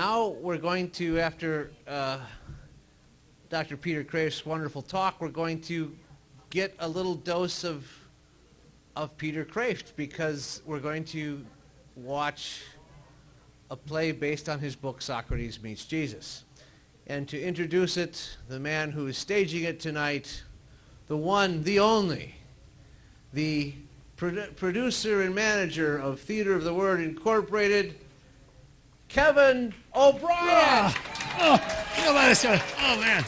now we're going to, after Dr. Peter Kreeft's wonderful talk, we're going to get a little dose of Peter Kreeft, because we're going to watch a play based on his book, Socrates Meets Jesus. And to introduce it, the man who is staging it tonight, the one, the only, the producer and manager of Theater of the Word Incorporated, Kevin O'Brien. Oh, man.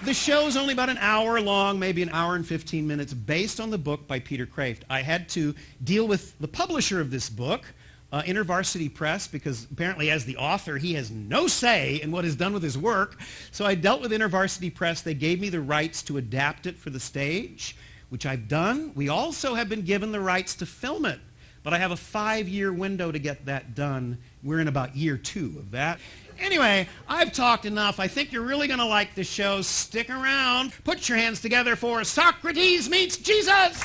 The show's only about an hour long, maybe an hour and 15 minutes, based on the book by Peter Kreeft. I had to deal with the publisher of this book, InterVarsity Press, because apparently as the author, he has no say in what is done with his work. So I dealt with InterVarsity Press. They gave me the rights to adapt it for the stage, which I've done. We also have been given the rights to film it, but I have a 5-year window to get that done. We're in about year 2 of that. Anyway, I've talked enough. I think you're really going to like the show. Stick around. Put your hands together for Socrates Meets Jesus.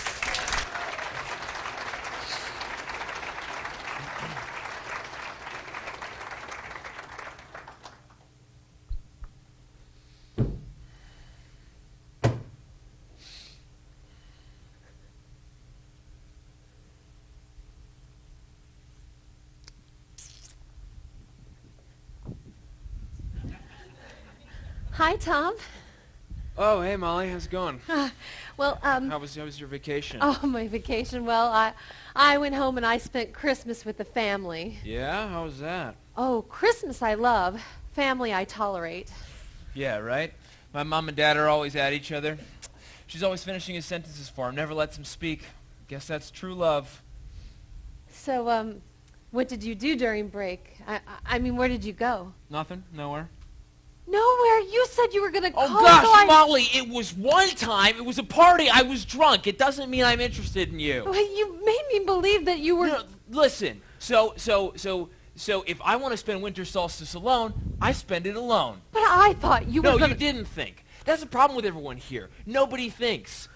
Hi, Tom. Oh, hey, Molly. How's it going? Well, How was your vacation? Oh, my vacation. Well, I went home and I spent Christmas with the family. Yeah? How was that? Oh, Christmas I love. Family I tolerate. Yeah, right? My mom and dad are always at each other. She's always finishing his sentences for him, never lets him speak. Guess that's true love. So, what did you do during break? I mean, where did you go? Nothing? Nowhere? Nowhere. You said you were going to call. Oh, gosh, so Molly, it was one time. It was a party. I was drunk. It doesn't mean I'm interested in you. Well, you made me believe that you were... No, listen, so if I want to spend winter solstice alone, I spend it alone. But I thought you were No, gonna... you didn't think. That's the problem with everyone here. Nobody thinks.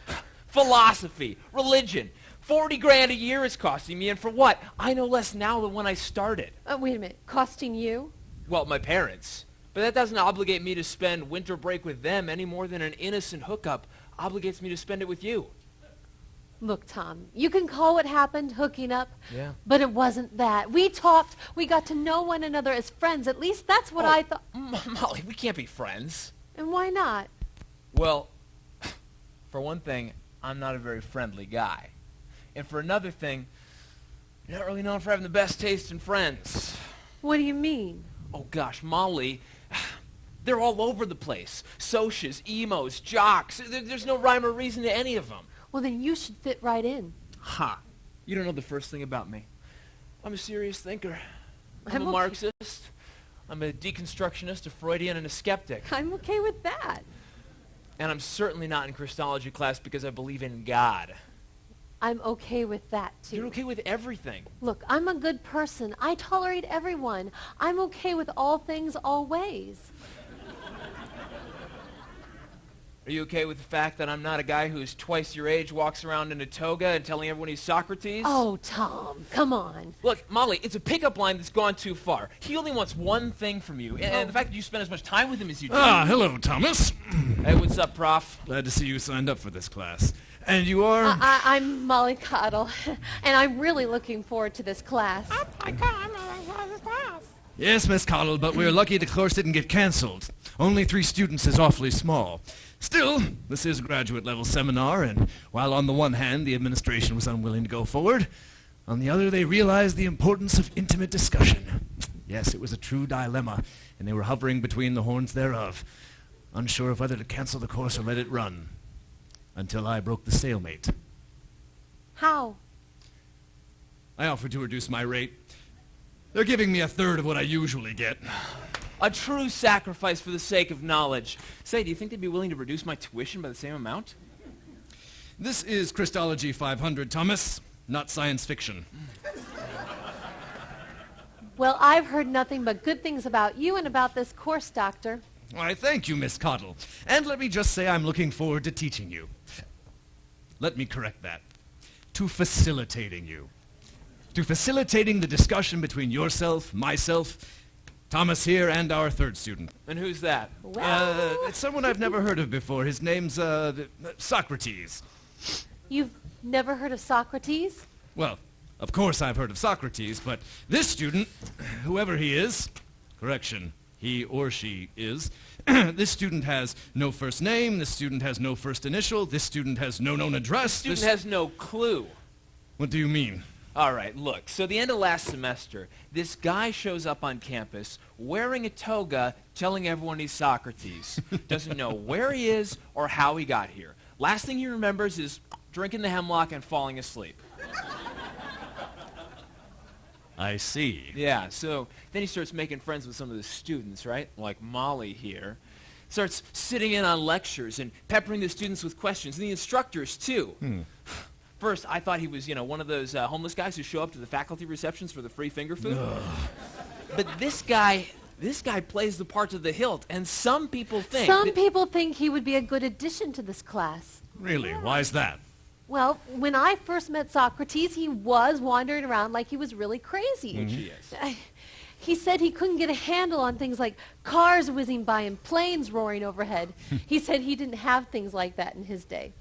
Philosophy, religion. 40 grand a year is costing me, and for what? I know less now than when I started. Wait a minute. Costing you? Well, my parents. But that doesn't obligate me to spend winter break with them any more than an innocent hookup obligates me to spend it with you. Look, Tom, you can call what happened hooking up, Yeah. but it wasn't that. We talked. We got to know one another as friends. At least that's what I thought. Molly, we can't be friends. And why not? Well, for one thing, I'm not a very friendly guy. And for another thing, you're not really known for having the best taste in friends. What do you mean? Oh, gosh, Molly, they're all over the place. Socias, emos, jocks. There's no rhyme or reason to any of them. Well, then you should fit right in. Ha! You don't know the first thing about me. I'm a serious thinker. I'm I'm a okay. Marxist. I'm a deconstructionist, a Freudian, and a skeptic. I'm okay with that. And I'm certainly not in Christology class because I believe in God. I'm okay with that, too. You're okay with everything. Look, I'm a good person. I tolerate everyone. I'm okay with all things, all ways. Are you okay with the fact that I'm not a guy who's twice your age, walks around in a toga and telling everyone he's Socrates? Oh, Tom, come on. Look, Molly, it's a pickup line that's gone too far. He only wants one thing from you, and the fact that you spend as much time with him as you do. Ah, hello, Thomas. Hey, what's up, Prof? Glad to see you signed up for this class. And you are? I'm Molly Cottle, and I'm really looking forward to this class. Yes, Miss Cottle, but we're lucky the course didn't get cancelled. Only 3 students is awfully small. Still, this is a graduate-level seminar, and while on the one hand the administration was unwilling to go forward, on the other they realized the importance of intimate discussion. Yes, it was a true dilemma, and they were hovering between the horns thereof, unsure of whether to cancel the course or let it run. Until I broke the stalemate. How? I offered to reduce my rate. They're giving me 1/3 of what I usually get. A true sacrifice for the sake of knowledge. Say, do you think they'd be willing to reduce my tuition by the same amount? This is Christology 500, Thomas, not science fiction. Well, I've heard nothing but good things about you and about this course, Doctor. Why, thank you, Miss Cottle. And let me just say I'm looking forward to teaching you. Let me correct that. To facilitating you. to facilitating the discussion between yourself, myself, Thomas here, and our third student. And who's that? Well, It's someone I've never heard of before. His name's Socrates. you've never heard of Socrates? Well, of course I've heard of Socrates, but this student, whoever he is, correction, he or she is, this student has no first name, this student has no first initial, this student has no known address. Student has no clue. What do you mean? All right, look, so the end of last semester, this guy shows up on campus wearing a toga, telling everyone he's Socrates. Doesn't know where he is or how he got here. Last thing he remembers is drinking the hemlock and falling asleep. I see. Yeah, so then he starts making friends with some of the students, right? Like Molly here. Starts sitting in on lectures and peppering the students with questions, and the instructors too. First, I thought he was, one of those homeless guys who show up to the faculty receptions for the free finger food. But this guy plays the part to the hilt, and some people think Some people think he would be a good addition to this class. Really? Why is that? Well, when I first met Socrates, he was wandering around like he was really crazy. Which he is. He said he couldn't get a handle on things like cars whizzing by and planes roaring overhead. He said he didn't have things like that in his day.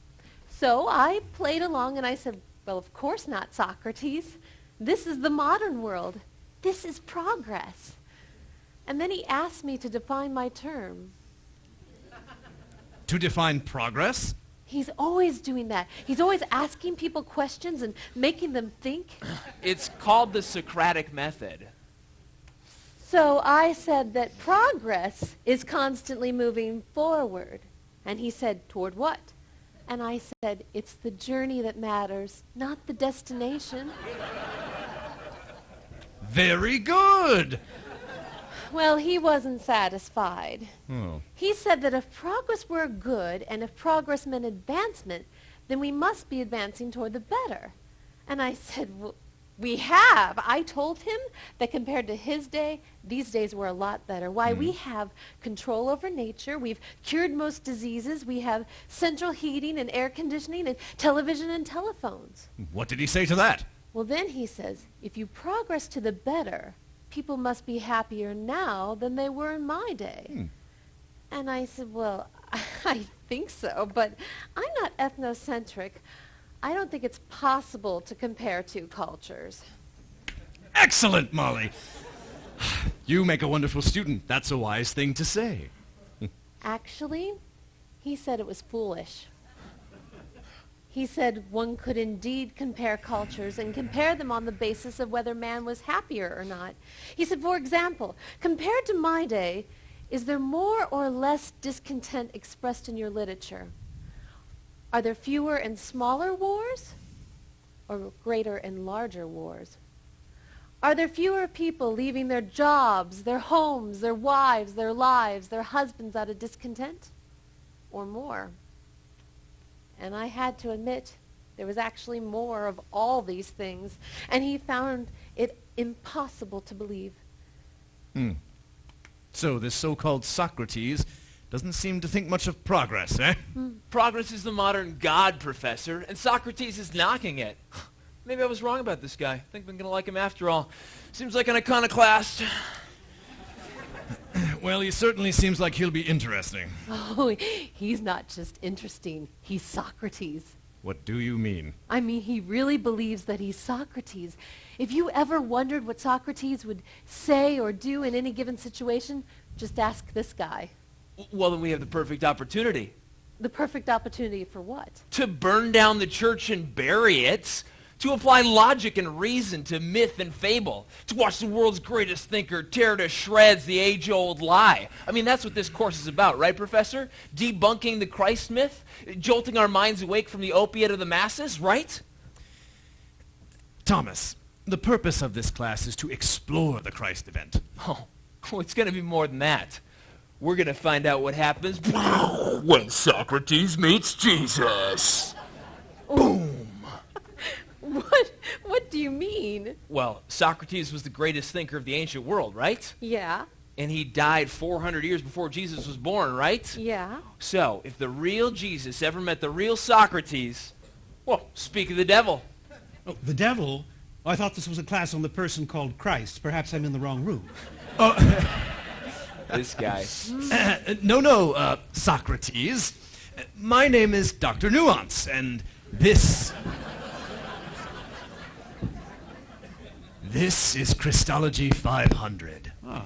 So I played along and I said, well, of course not, Socrates. This is the modern world. This is progress. And then he asked me to define my term. To define progress? He's always doing that. He's always asking people questions and making them think. It's called the Socratic method. So I said that progress is constantly moving forward. And he said, toward what? And I said, it's the journey that matters, not the destination. Very good! Well, he wasn't satisfied. Oh. He said that if progress were good and if progress meant advancement, then we must be advancing toward the better. And I said, well, we have. I told him that compared to his day, these days were a lot better. Why, we have control over nature. We've cured most diseases. We have central heating and air conditioning and television and telephones. What did he say to that? Well, then he says, if you progress to the better, people must be happier now than they were in my day. And I said, well, I think so, but I'm not ethnocentric. I don't think it's possible to compare two cultures. Excellent, Molly! You make a wonderful student. That's a wise thing to say. Actually, he said it was foolish. He said one could indeed compare cultures and compare them on the basis of whether man was happier or not. He said, for example, compared to my day, is there more or less discontent expressed in your literature? Are there fewer and smaller wars or greater and larger wars? Are there fewer people leaving their jobs, their homes, their wives, their lives, their husbands out of discontent? Or more? And I had to admit there was actually more of all these things, and he found it impossible to believe. So this so-called Socrates doesn't seem to think much of progress, eh? Progress is the modern god, Professor, and Socrates is knocking it. Maybe I was wrong about this guy. I think I'm going to like him after all. Seems like an iconoclast. Well, he certainly seems like he'll be interesting. Oh, he's not just interesting. He's Socrates. What do you mean? I mean, he really believes that he's Socrates. If you ever wondered what Socrates would say or do in any given situation, just ask this guy. Well, then we have the perfect opportunity. The perfect opportunity for what? To burn down the church and bury it. To apply logic and reason to myth and fable. To watch the world's greatest thinker tear to shreds the age-old lie. I mean, that's what this course is about, right, Professor? Debunking the Christ myth? Jolting our minds awake from the opiate of the masses, right? Thomas, the purpose of this class is to explore the Christ event. Oh, it's going to be more than that. We're going to find out what happens when Socrates meets Jesus. Boom. What do you mean? Well, Socrates was the greatest thinker of the ancient world, right? Yeah. And he died 400 years before Jesus was born, right? Yeah. So, if the real Jesus ever met the real Socrates, well, speak of the devil. Oh, the devil? Oh, I thought this was a class on the person called Christ. Perhaps I'm in the wrong room. This guy. No, Socrates. My name is Dr. Nuance, and this is Christology 500. Ah.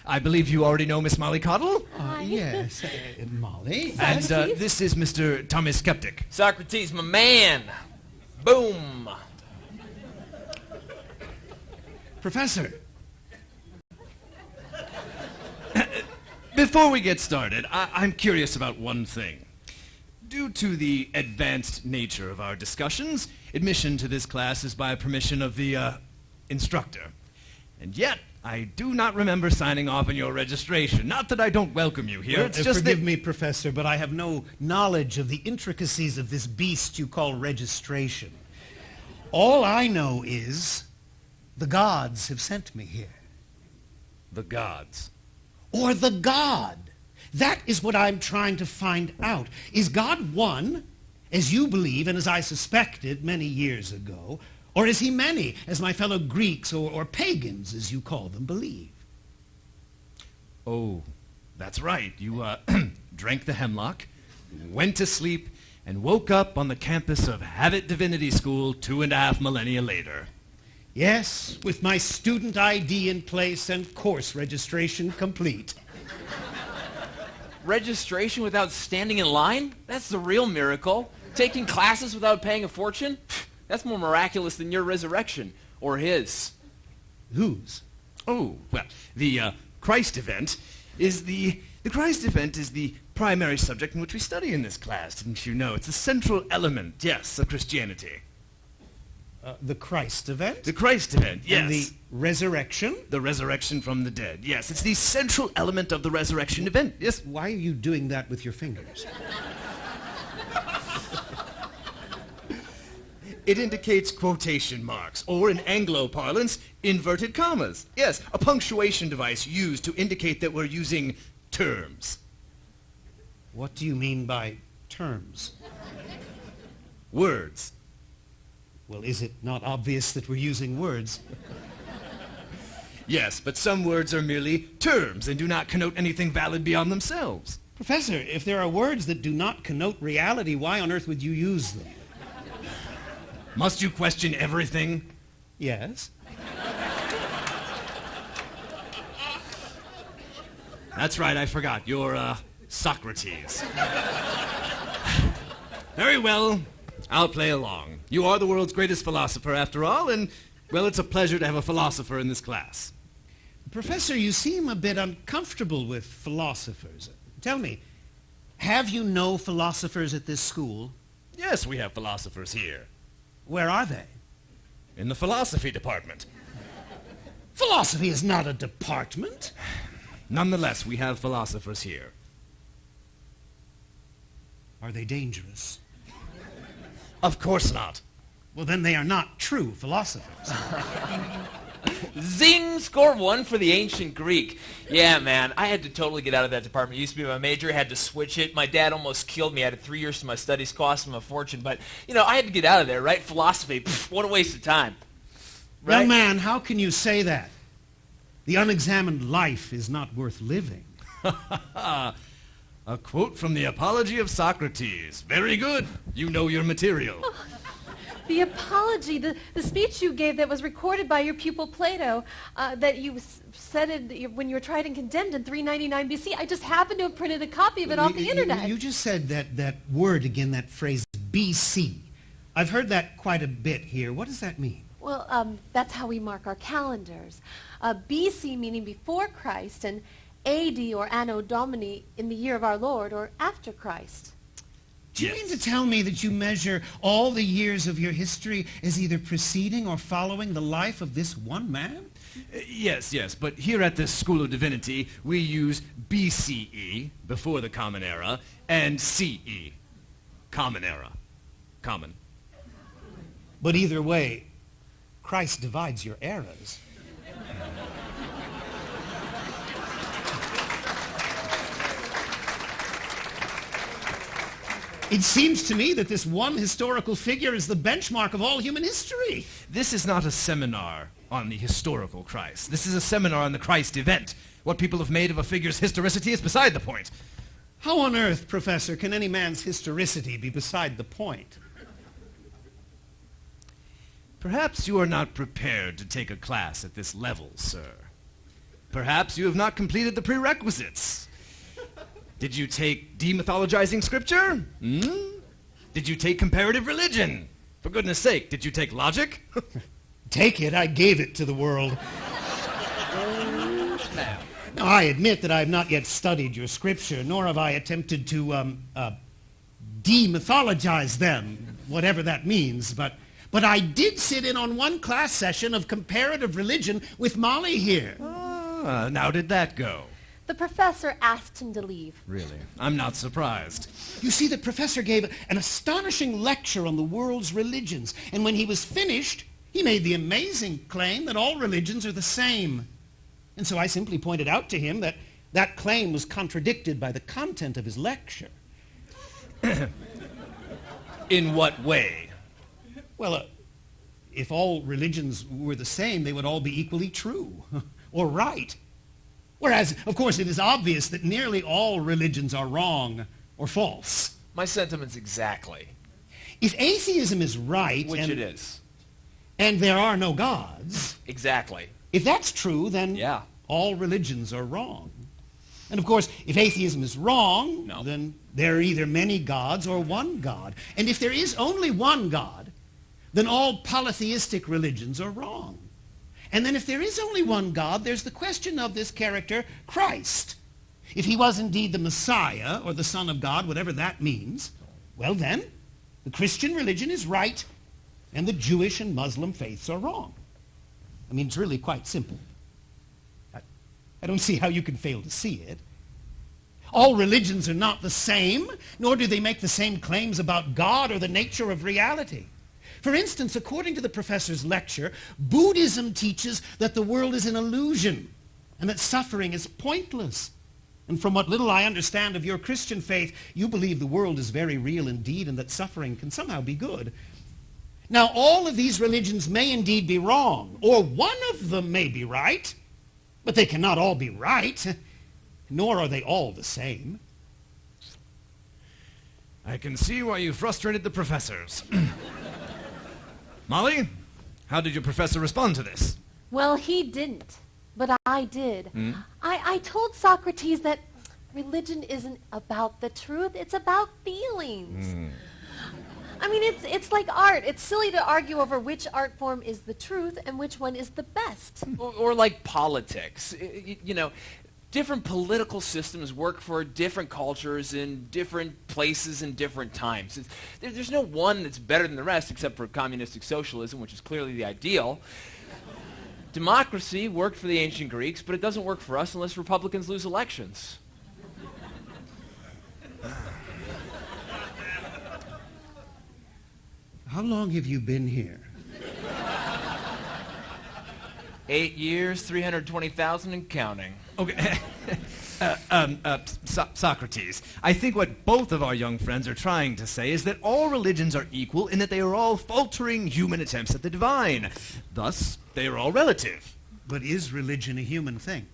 I believe you already know Miss Molly Coddle. Yes, Molly. And this is Mr. Thomas Skeptic. Socrates, my man. Boom. Professor. Before we get started, I'm curious about one thing. Due to the advanced nature of our discussions, admission to this class is by permission of the instructor. And yet, I do not remember signing off on your registration. Not that I don't welcome you here. Well, it's just forgive me, Professor, but I have no knowledge of the intricacies of this beast you call registration. All I know is the gods have sent me here. The gods. Or the God. That is what I'm trying to find out. Is God one, as you believe and as I suspected many years ago, or is he many, as my fellow Greeks or pagans, as you call them, believe? Oh, that's right. You drank the hemlock, went to sleep, and woke up on the campus of Havit Divinity School 2.5 millennia later. Yes, with my student ID in place and course registration complete. Registration without standing in line? That's the real miracle. Taking classes without paying a fortune? That's more miraculous than your resurrection. Or his. Whose? Oh, well, the Christ event is the Christ event is the primary subject in which we study in this class, didn't you know? It's the central element, yes, of Christianity. The Christ event? The Christ event, yes. And the resurrection? The resurrection from the dead, yes. It's the central element of the resurrection event, yes. Why are you doing that with your fingers? It indicates quotation marks, or in Anglo parlance, inverted commas. Yes, a punctuation device used to indicate that we're using terms. What do you mean by terms? Words. Well, is it not obvious that we're using words? Yes, but some words are merely terms and do not connote anything valid beyond themselves. Professor, if there are words that do not connote reality, why on earth would you use them? Must you question everything? Yes. That's right, I forgot. You're, Socrates. Very well. I'll play along. You are the world's greatest philosopher, after all, and, well, it's a pleasure to have a philosopher in this class. Professor, you seem a bit uncomfortable with philosophers. Tell me, have you no philosophers at this school? Yes, we have philosophers here. Where are they? In the philosophy department. Philosophy is not a department. Nonetheless, we have philosophers here. Are they dangerous? Of course not. Well, then they are not true philosophers. Zing! Score one for the ancient Greek. Yeah, man, I had to totally get out of that department. It used to be my major. I had to switch it. My dad almost killed me. I had 3 years to my studies, cost him a fortune. But, you know, I had to get out of there, right? Philosophy, what a waste of time. Right? Young man, how can you say that? The unexamined life is not worth living. A quote from the Apology of Socrates. Very good. You know your material. The apology, the speech you gave that was recorded by your pupil Plato, that you said it when you were tried and condemned in 399 BC. I just happened to have printed a copy of it off the internet. You just said that word again, that phrase, BC. I've heard that quite a bit here. What does that mean? Well, that's how we mark our calendars. BC meaning before Christ, and AD or Anno Domini in the year of our Lord, or after Christ. Do you mean to tell me that you measure all the years of your history as either preceding or following the life of this one man? Yes, but here at the School of Divinity, we use BCE, before the Common Era, and CE, Common Era. Common. But either way, Christ divides your eras. It seems to me that this one historical figure is the benchmark of all human history. This is not a seminar on the historical Christ. This is a seminar on the Christ event. What people have made of a figure's historicity is beside the point. How on earth, Professor, can any man's historicity be beside the point? Perhaps you are not prepared to take a class at this level, sir. Perhaps you have not completed the prerequisites. Did you take demythologizing scripture? Did you take comparative religion? For goodness sake, did you take logic? Take it, I gave it to the world. Now, I admit that I have not yet studied your scripture, nor have I attempted to demythologize them, whatever that means, but I did sit in on one class session of comparative religion with Molly here. Now did that go? The professor asked him to leave. Really? I'm not surprised. You see, the professor gave an astonishing lecture on the world's religions, and when he was finished, he made the amazing claim that all religions are the same. And so I simply pointed out to him that that claim was contradicted by the content of his lecture. In what way? Well, if all religions were the same, they would all be equally true or right. Whereas, of course, it is obvious that nearly all religions are wrong or false. My sentiments exactly. If atheism is right, Which it is. and there are no gods, Exactly. if that's true, then Yeah. all religions are wrong. And of course, if atheism is wrong, No. then there are either many gods or one God. And if there is only one God, then all polytheistic religions are wrong. And then if there is only one God, there's the question of this character, Christ. If he was indeed the Messiah, or the Son of God, whatever that means, well then, the Christian religion is right, and the Jewish and Muslim faiths are wrong. I mean, it's really quite simple. I don't see how you can fail to see it. All religions are not the same, nor do they make the same claims about God or the nature of reality. For instance, according to the professor's lecture, Buddhism teaches that the world is an illusion and that suffering is pointless. And from what little I understand of your Christian faith, you believe the world is very real indeed and that suffering can somehow be good. Now, all of these religions may indeed be wrong, or one of them may be right, but they cannot all be right, nor are they all the same. I can see why you frustrated the professors. Molly, how did your professor respond to this? Well, he didn't, but I did. I told Socrates that religion isn't about the truth, it's about feelings. I mean, it's like art. It's silly to argue over which art form is the truth and which one is the best. Or like politics. You know, different political systems work for different cultures in different places and different times. There's no one that's better than the rest except for communistic socialism, which is clearly the ideal. Democracy worked for the ancient Greeks, but it doesn't work for us unless Republicans lose elections. How long have you been here? 8 years, 320,000 and counting. Okay. Socrates, I think what both of our young friends are trying to say is that all religions are equal in that they are all faltering human attempts at the divine. Thus, they are all relative. But is religion a human thing?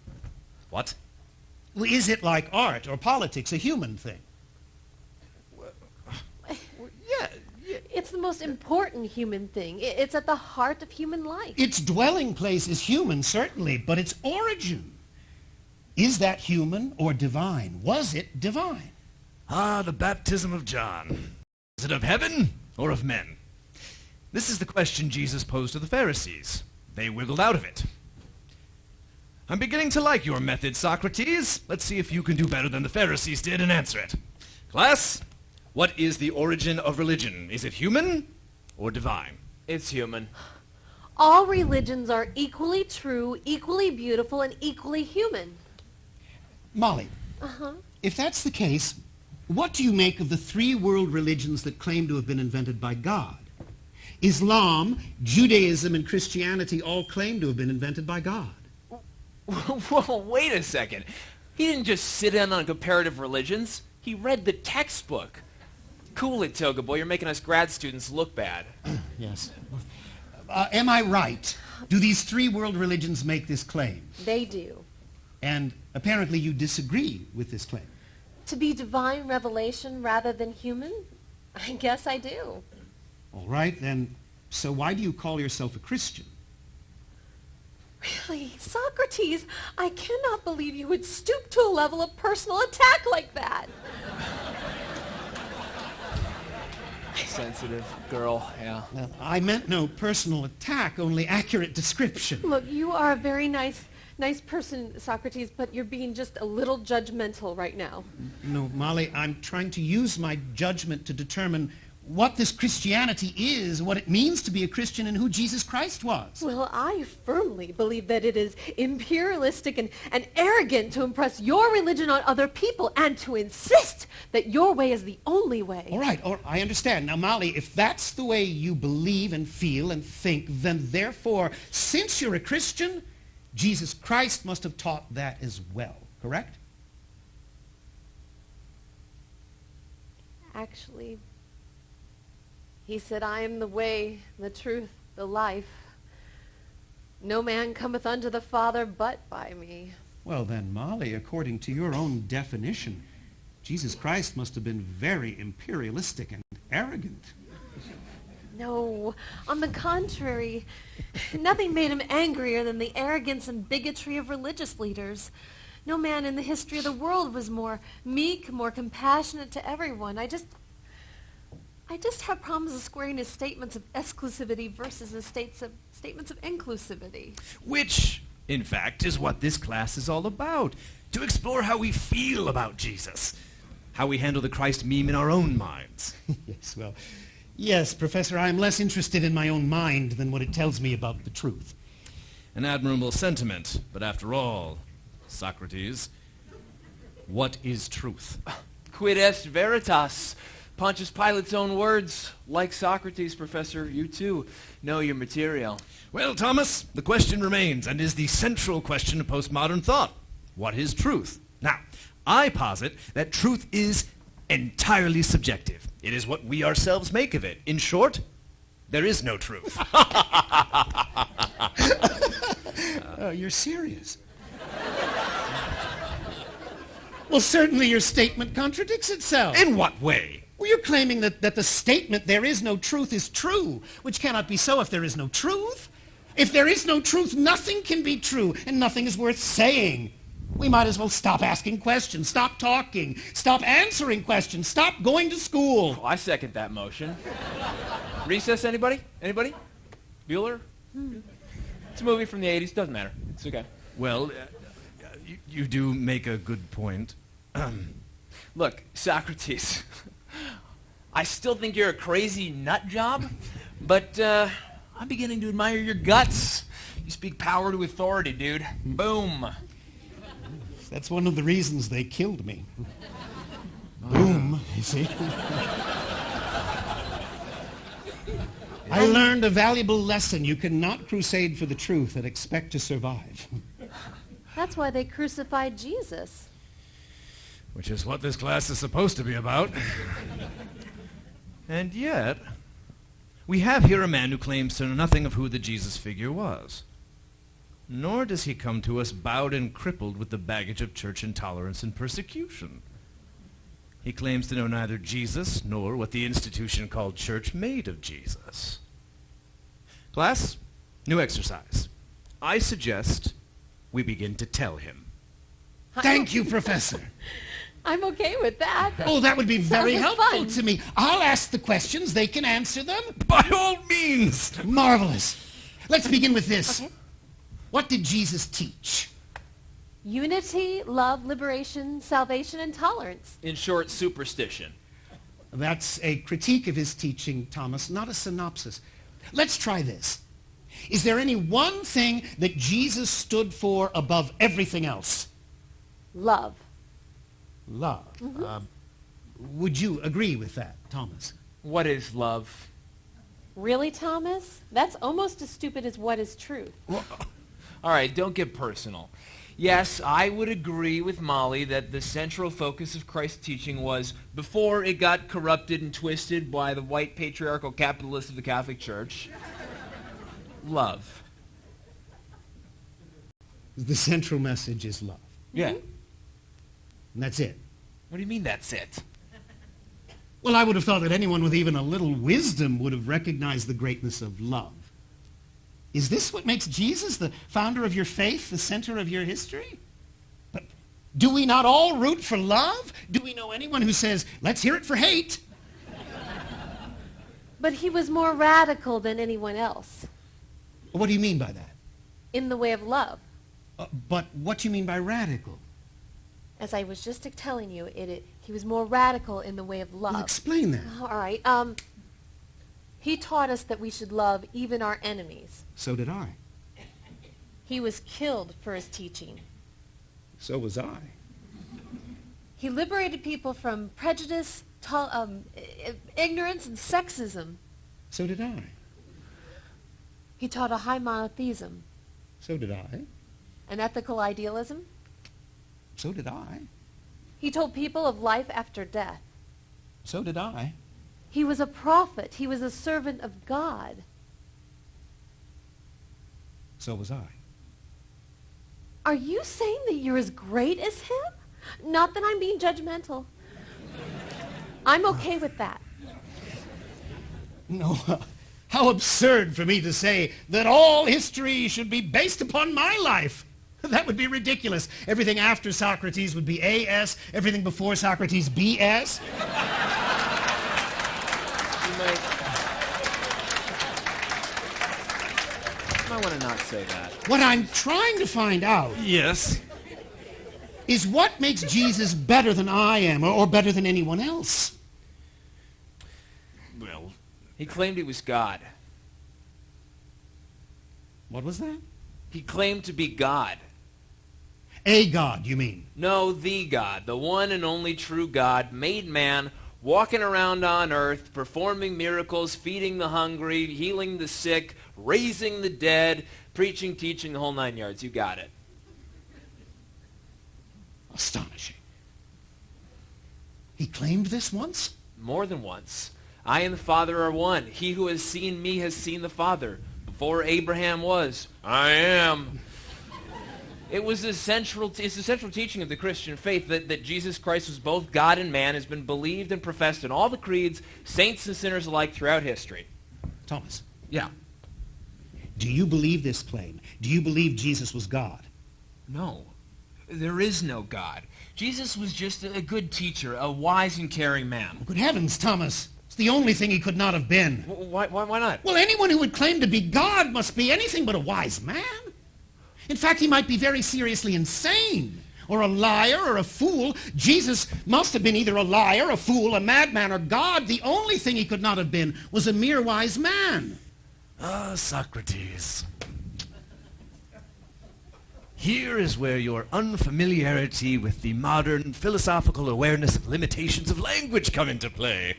What? Well, is it like art or politics a human thing? Yeah. It's the most important human thing. It's at the heart of human life. Its dwelling place is human, certainly, but its origin, is that human or divine? Was it divine? Ah, the baptism of John. Is it of heaven or of men? This is the question Jesus posed to the Pharisees. They wiggled out of it. I'm beginning to like your method, Socrates. Let's see if you can do better than the Pharisees did and answer it. Class, what is the origin of religion? Is it human or divine? It's human. All religions are equally true, equally beautiful, and equally human. Molly, if that's the case, what do you make of the three world religions that claim to have been invented by God? Islam, Judaism, and Christianity all claim to have been invented by God. Whoa, wait a second. He didn't just sit in on comparative religions. He read the textbook. Cool it, Toga boy. You're making us grad students look bad. Yes. Am I right? Do these three world religions make this claim? They do. And apparently you disagree with this claim. To be divine revelation rather than human? I guess I do. All right, then, so why do you call yourself a Christian? Really, Socrates, I cannot believe you would stoop to a level of personal attack like that. Sensitive girl, yeah. Well, I meant no personal attack, only accurate description. Look, you are a very nice person, Socrates, but you're being just a little judgmental right now. No, Molly, I'm trying to use my judgment to determine what this Christianity is, what it means to be a Christian, and who Jesus Christ was. Well, I firmly believe that it is imperialistic and arrogant to impress your religion on other people and to insist that your way is the only way. All right, I understand. Now, Molly, if that's the way you believe and feel and think, then therefore, since you're a Christian, Jesus Christ must have taught that as well, correct? Actually, he said, I am the way, the truth, the life. No man cometh unto the Father but by me. Well then, Molly, according to your own definition, Jesus Christ must have been very imperialistic and arrogant. No, on the contrary, nothing made him angrier than the arrogance and bigotry of religious leaders. No man in the history of the world was more meek, more compassionate to everyone. I just have problems with squaring his statements of exclusivity versus his statements of inclusivity. Which, in fact, is what this class is all about. To explore how we feel about Jesus. How we handle the Christ meme in our own minds. Yes, well, yes, Professor, I'm less interested in my own mind than what it tells me about the truth. An admirable sentiment, but after all, Socrates, what is truth? Quid est veritas? Pontius Pilate's own words. Like Socrates, Professor, you too know your material. Well, Thomas, the question remains, and is the central question of postmodern thought. What is truth? Now, I posit that truth is entirely subjective. It is what we ourselves make of it. In short, there is no truth. You're serious. Well, certainly your statement contradicts itself. In what way? Well, you're claiming that the statement, there is no truth, is true, which cannot be so if there is no truth. If there is no truth, nothing can be true, and nothing is worth saying. We might as well stop asking questions, stop talking, stop answering questions, stop going to school. Oh, I second that motion. Recess, anybody? Anybody? Bueller? It's a movie from the 80s. Doesn't matter. It's okay. Well, you do make a good point. Look, Socrates, I still think you're a crazy nut job, but I'm beginning to admire your guts. You speak power to authority, dude. Boom. That's one of the reasons they killed me. Boom, you see. I learned a valuable lesson. You cannot crusade for the truth and expect to survive. That's why they crucified Jesus. Which is what this class is supposed to be about. And yet, we have here a man who claims to know nothing of who the Jesus figure was. Nor does he come to us bowed and crippled with the baggage of church intolerance and persecution. He claims to know neither Jesus nor what the institution called church made of Jesus. Class, new exercise. I suggest we begin to tell him. Thank you, Professor. I'm okay with that. Oh, that would be very Sounds like helpful fun. to me. I'll ask the questions. They can answer them. By all means! Marvelous. Let's begin with this. Okay. What did Jesus teach? Unity, love, liberation, salvation, and tolerance. In short, superstition. That's a critique of his teaching, Thomas, not a synopsis. Let's try this. Is there any one thing that Jesus stood for above everything else? Love. Love. Would you agree with that, Thomas? What is love? Really, Thomas? That's almost as stupid as what is truth. All right, don't get personal. Yes, I would agree with Molly that the central focus of Christ's teaching was, before it got corrupted and twisted by the white patriarchal capitalists of the Catholic Church, love. The central message is love. Yeah. And that's it. What do you mean that's it? Well, I would have thought that anyone with even a little wisdom would have recognized the greatness of love. Is this what makes Jesus the founder of your faith, the center of your history? But do we not all root for love? Do we know anyone who says, let's hear it for hate? But he was more radical than anyone else What do you mean by that? in the way of love. But what do you mean by radical? As I was just telling you, he was more radical in the way of Well, love. explain that. All right. He taught us that we should love even our enemies. So did I. He was killed for his teaching. So was I. He liberated people from prejudice, ignorance, and sexism. So did I. He taught a high monotheism, So did I. an ethical idealism. So did I. He told people of life after death. So did I. He was a prophet. He was a servant of God. So was I. Are you saying that you're as great as him? Not that I'm being judgmental. I'm okay with that. No, how absurd for me to say that all history should be based upon my life. That would be ridiculous. Everything after Socrates would be A.S., everything before Socrates, B.S. You might want to not say that. What I'm trying to find out Yes. is what makes Jesus better than I am or better than anyone else. Well, He claimed he was God. What was that? He claimed to be God. A God, you mean? No, the God, the one and only true God, made man, walking around on earth, performing miracles, feeding the hungry, healing the sick, raising the dead, preaching, teaching, the whole 9 yards. You got it. Astonishing. He claimed this once? More than once. I and the Father are one. He who has seen me has seen the Father. Before Abraham was, I am. It's the central teaching of the Christian faith that Jesus Christ was both God and man, has been believed and professed in all the creeds, saints and sinners alike throughout history. Thomas, yeah. do you believe this claim? Do you believe Jesus was God? No, there is no God. Jesus was just a good teacher, a wise and caring man. Good heavens, Thomas. It's the only thing he could not have been. Why not? Well, anyone who would claim to be God must be anything but a wise man. In fact, he might be very seriously insane, or a liar, or a fool. Jesus must have been either a liar, a fool, a madman, or God. The only thing he could not have been was a mere wise man. Ah, Socrates. Here is where your unfamiliarity with the modern philosophical awareness of limitations of language come into play.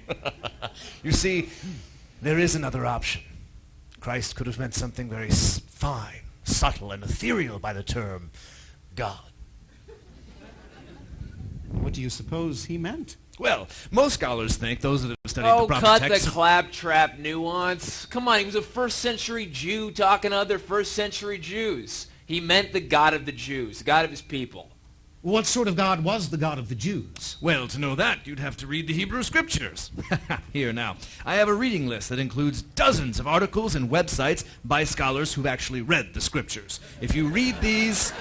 You see, there is another option. Christ could have meant something very fine, subtle, and ethereal by the term God. What do you suppose he meant? Well, most scholars think, those that have studied the proper cut text... the claptrap nuance. Come on, he was a first-century Jew talking to other first-century Jews. He meant the God of the Jews, the God of his people. What sort of God was the God of the Jews? Well, to know that, you'd have to read the Hebrew Scriptures. Here now, I have a reading list that includes dozens of articles and websites by scholars who've actually read the Scriptures. If you read these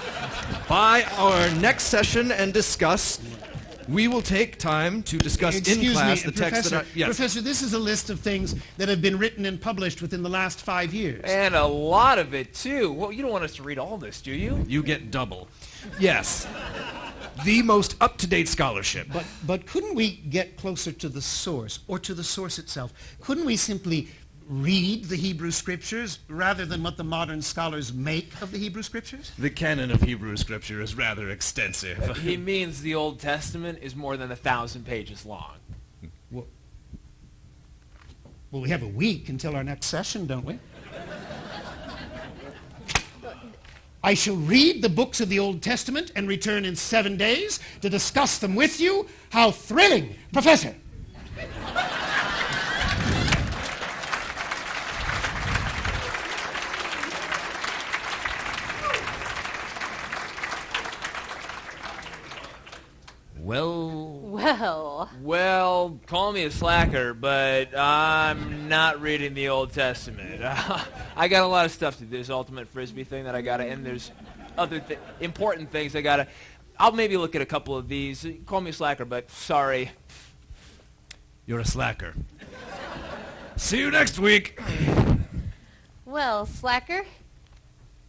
by our next session and discuss, we will take time to discuss in class the text that are... Yes. Professor, this is a list of things that have been written and published within the last 5 years. And a lot of it, too. Well, you don't want us to read all this, do you? You get double. Yes. The most up-to-date scholarship. But couldn't we get closer to the source, or to the source itself? Couldn't we simply read the Hebrew Scriptures rather than what the modern scholars make of the Hebrew Scriptures? The canon of Hebrew Scripture is rather extensive. He means the Old Testament is more than 1,000 pages long. Well, we have a week until our next session, don't we? I shall read the books of the Old Testament and return in 7 days to discuss them with you. How thrilling, Professor! Well, call me a slacker, but I'm not reading the Old Testament. I got a lot of stuff to do. This ultimate frisbee thing that I got to, and there's other important things I got to. I'll maybe look at a couple of these. Call me a slacker, but sorry. You're a slacker. See you next week. Well, slacker,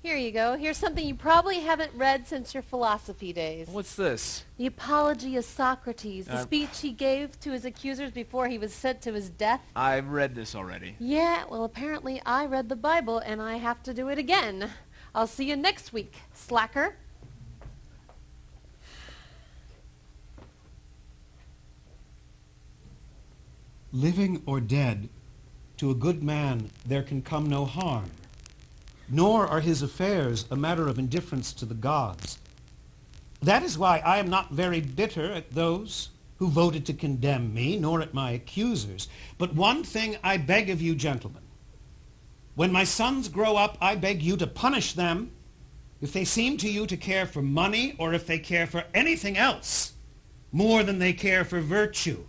here you go. Here's something you probably haven't read since your philosophy days. What's this? The Apology of Socrates, the speech he gave to his accusers before he was sent to his death. I've read this already. Yeah, well, apparently I read the Bible, and I have to do it again. I'll see you next week, slacker. Living or dead, to a good man there can come no harm, nor are his affairs a matter of indifference to the gods. That is why I am not very bitter at those who voted to condemn me, nor at my accusers. But one thing I beg of you, gentlemen. When my sons grow up, I beg you to punish them if they seem to you to care for money or if they care for anything else more than they care for virtue.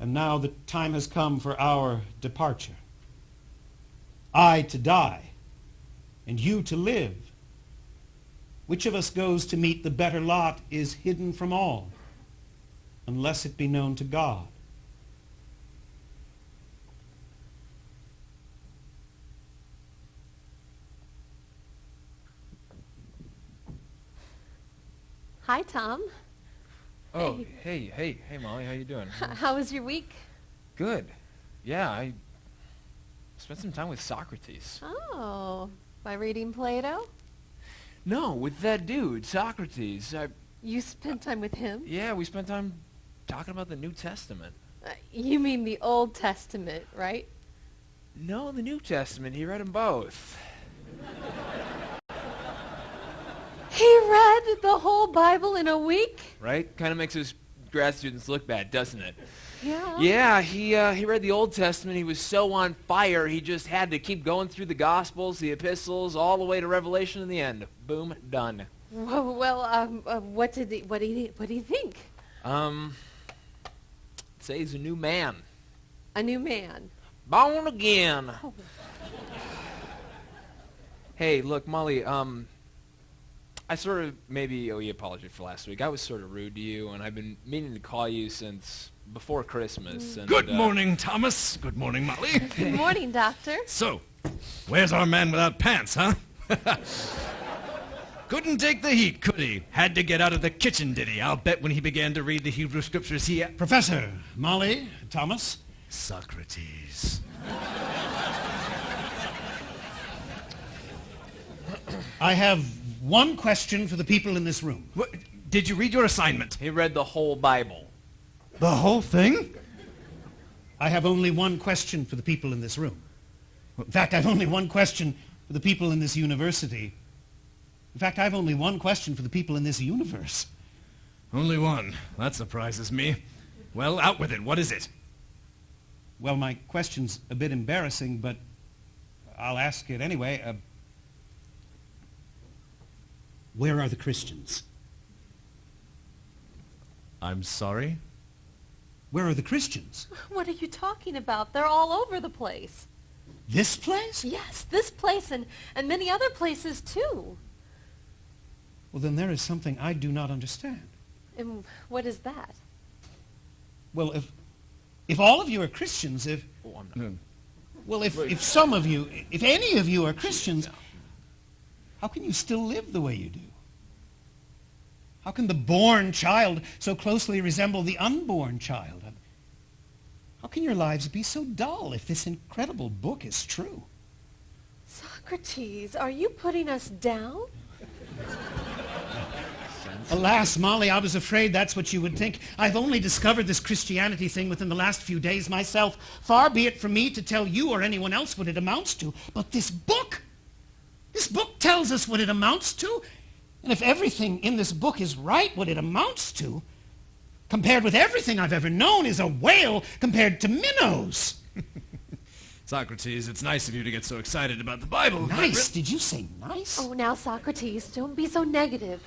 And now the time has come for our departure. I to die, and you to live. Which of us goes to meet the better lot is hidden from all, unless it be known to God. Hi, Tom. Oh, hey, Molly, how you doing? How was your week? Good. Yeah, I spent some time with Socrates. Oh, by reading Plato? No, with that dude, Socrates. You spent time with him? Yeah, we spent time talking about the New Testament. You mean the Old Testament, right? No, the New Testament. He read them both. He read the whole Bible in a week? Right? Kind of makes us grad students look bad, doesn't it? Yeah. Yeah, he read the Old Testament. He was so on fire, he just had to keep going through the Gospels, the Epistles, all the way to Revelation in the end. Boom, done. What did he think? Say he's a new man. A new man. Born again. Oh. Hey, look, Molly, I sort of maybe owe you an apology for last week. I was sort of rude to you, and I've been meaning to call you since before Christmas. And, Good morning, Thomas. Good morning, Molly. Good morning, Doctor. So, where's our man without pants, huh? Couldn't take the heat, could he? Had to get out of the kitchen, did he? I'll bet when he began to read the Hebrew scriptures, he... Professor, Molly, Thomas. Socrates. I have one question for the people in this room. What, did you read your assignment? He read the whole Bible. The whole thing? I have only one question for the people in this room. In fact, I have only one question for the people in this university. In fact, I have only one question for the people in this universe. Only one. That surprises me. Well, out with it. What is it? Well, my question's a bit embarrassing, but I'll ask it anyway. Where are the Christians? I'm sorry? Where are the Christians? What are you talking about? They're all over the place. This place? Yes, this place and many other places too. Well, then there is something I do not understand. And what is that? Well, if all of you are Christians, if some of you, if any of you are Christians, how can you still live the way you do? How can the born child so closely resemble the unborn child? How can your lives be so dull if this incredible book is true? Socrates, are you putting us down? Alas, Molly, I was afraid that's what you would think. I've only discovered this Christianity thing within the last few days myself. Far be it from me to tell you or anyone else what it amounts to. But this book, This book tells us what it amounts to. And if everything in this book is right, what it amounts to, compared with everything I've ever known, is a whale compared to minnows. Socrates, it's nice of you to get so excited about the Bible. Nice? Did you say nice? Oh, now, Socrates, don't be so negative.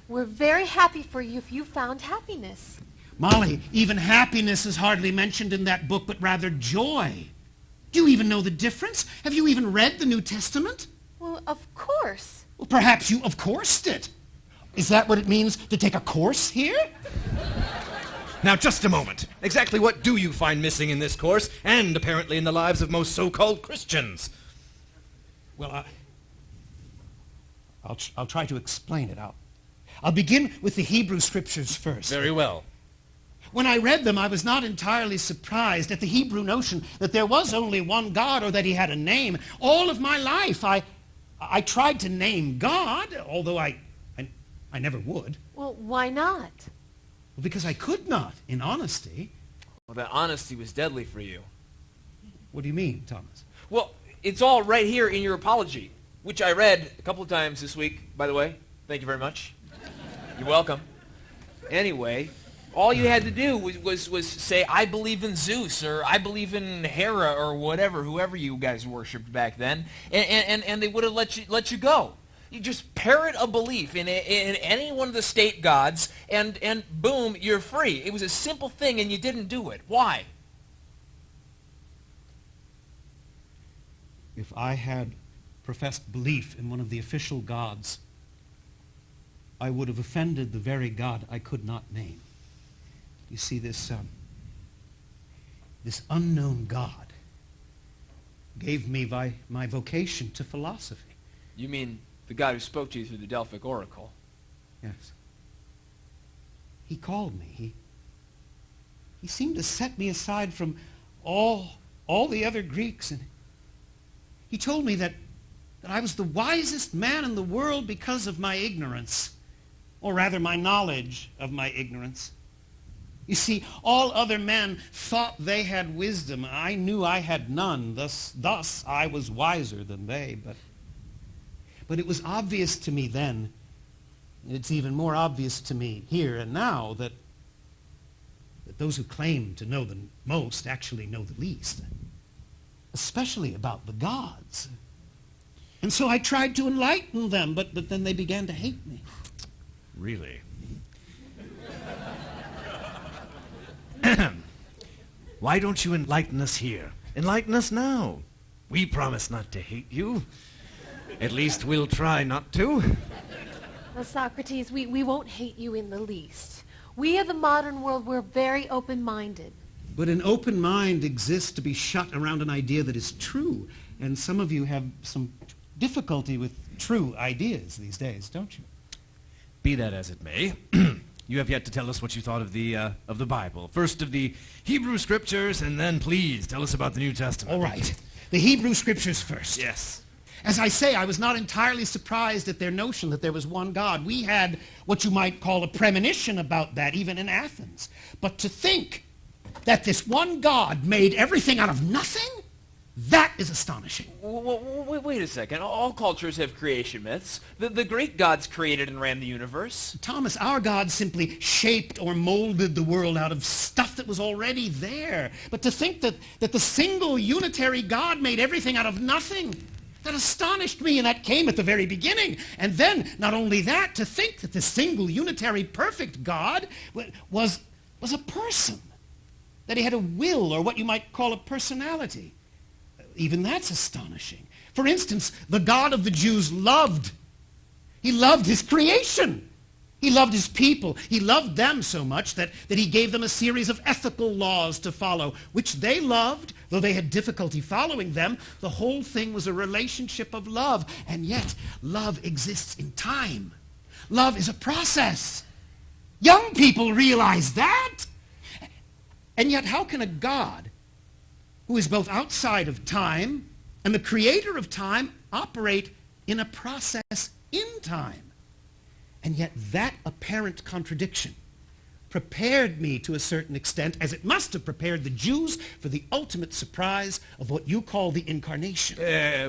We're very happy for you if you found happiness. Molly, even happiness is hardly mentioned in that book, but rather joy. Do you even know the difference? Have you even read the New Testament? Well, of course. Well, perhaps you of coursed it. Is that what it means to take a course here? Now, just a moment. Exactly what do you find missing in this course, and apparently in the lives of most so-called Christians? Well, I'll try to explain it. I'll begin with the Hebrew Scriptures first. Very well. When I read them, I was not entirely surprised at the Hebrew notion that there was only one God or that he had a name. All of my life, I tried to name God, although I never would. Well, why not? Well, because I could not, in honesty. Well, that honesty was deadly for you. What do you mean, Thomas? Well, it's all right here in your apology, which I read a couple of times this week, by the way. Thank you very much. You're welcome. Anyway, all you had to do was say, I believe in Zeus, or I believe in Hera, or whatever, whoever you guys worshipped back then, and they would have let you go. You just parrot a belief in any one of the state gods, and boom, you're free. It was a simple thing, and you didn't do it. Why? If I had professed belief in one of the official gods, I would have offended the very God I could not name. You see, this unknown God gave me my vocation to philosophy. You mean the God who spoke to you through the Delphic oracle? Yes. He called me. He seemed to set me aside from all the other Greeks, and he told me that I was the wisest man in the world because of my ignorance, or rather my knowledge of my ignorance. You see, all other men thought they had wisdom. I knew I had none. Thus I was wiser than they. But it was obvious to me then, and it's even more obvious to me here and now, that those who claim to know the most actually know the least, especially about the gods. And so I tried to enlighten them, but then they began to hate me. Really? Why don't you enlighten us here? Enlighten us now. We promise not to hate you. At least we'll try not to. Well, Socrates, we won't hate you in the least. We of the modern world, we're very open-minded. But an open mind exists to be shut around an idea that is true. And some of you have some difficulty with true ideas these days, don't you? Be that as it may, you have yet to tell us what you thought of the Bible. First of the Hebrew Scriptures, and then please tell us about the New Testament. All right. The Hebrew Scriptures first. Yes. As I say, I was not entirely surprised at their notion that there was one God. We had what you might call a premonition about that, even in Athens. But to think that this one God made everything out of nothing, that is astonishing. Wait a second. All cultures have creation myths. The Greek gods created and ran the universe. Thomas, our God simply shaped or molded the world out of stuff that was already there. But to think that the single unitary God made everything out of nothing, that astonished me, and that came at the very beginning. And then, not only that, to think that the single unitary perfect God was a person, that he had a will, or what you might call a personality. Even that's astonishing. For instance, the God of the Jews loved. He loved his creation. He loved his people. He loved them so much that he gave them a series of ethical laws to follow, which they loved, though they had difficulty following them. The whole thing was a relationship of love. And yet, love exists in time. Love is a process. Young people realize that. And yet, how can a God who is both outside of time and the creator of time operate in a process in time? And yet that apparent contradiction prepared me to a certain extent, as it must have prepared the Jews for the ultimate surprise of what you call the incarnation.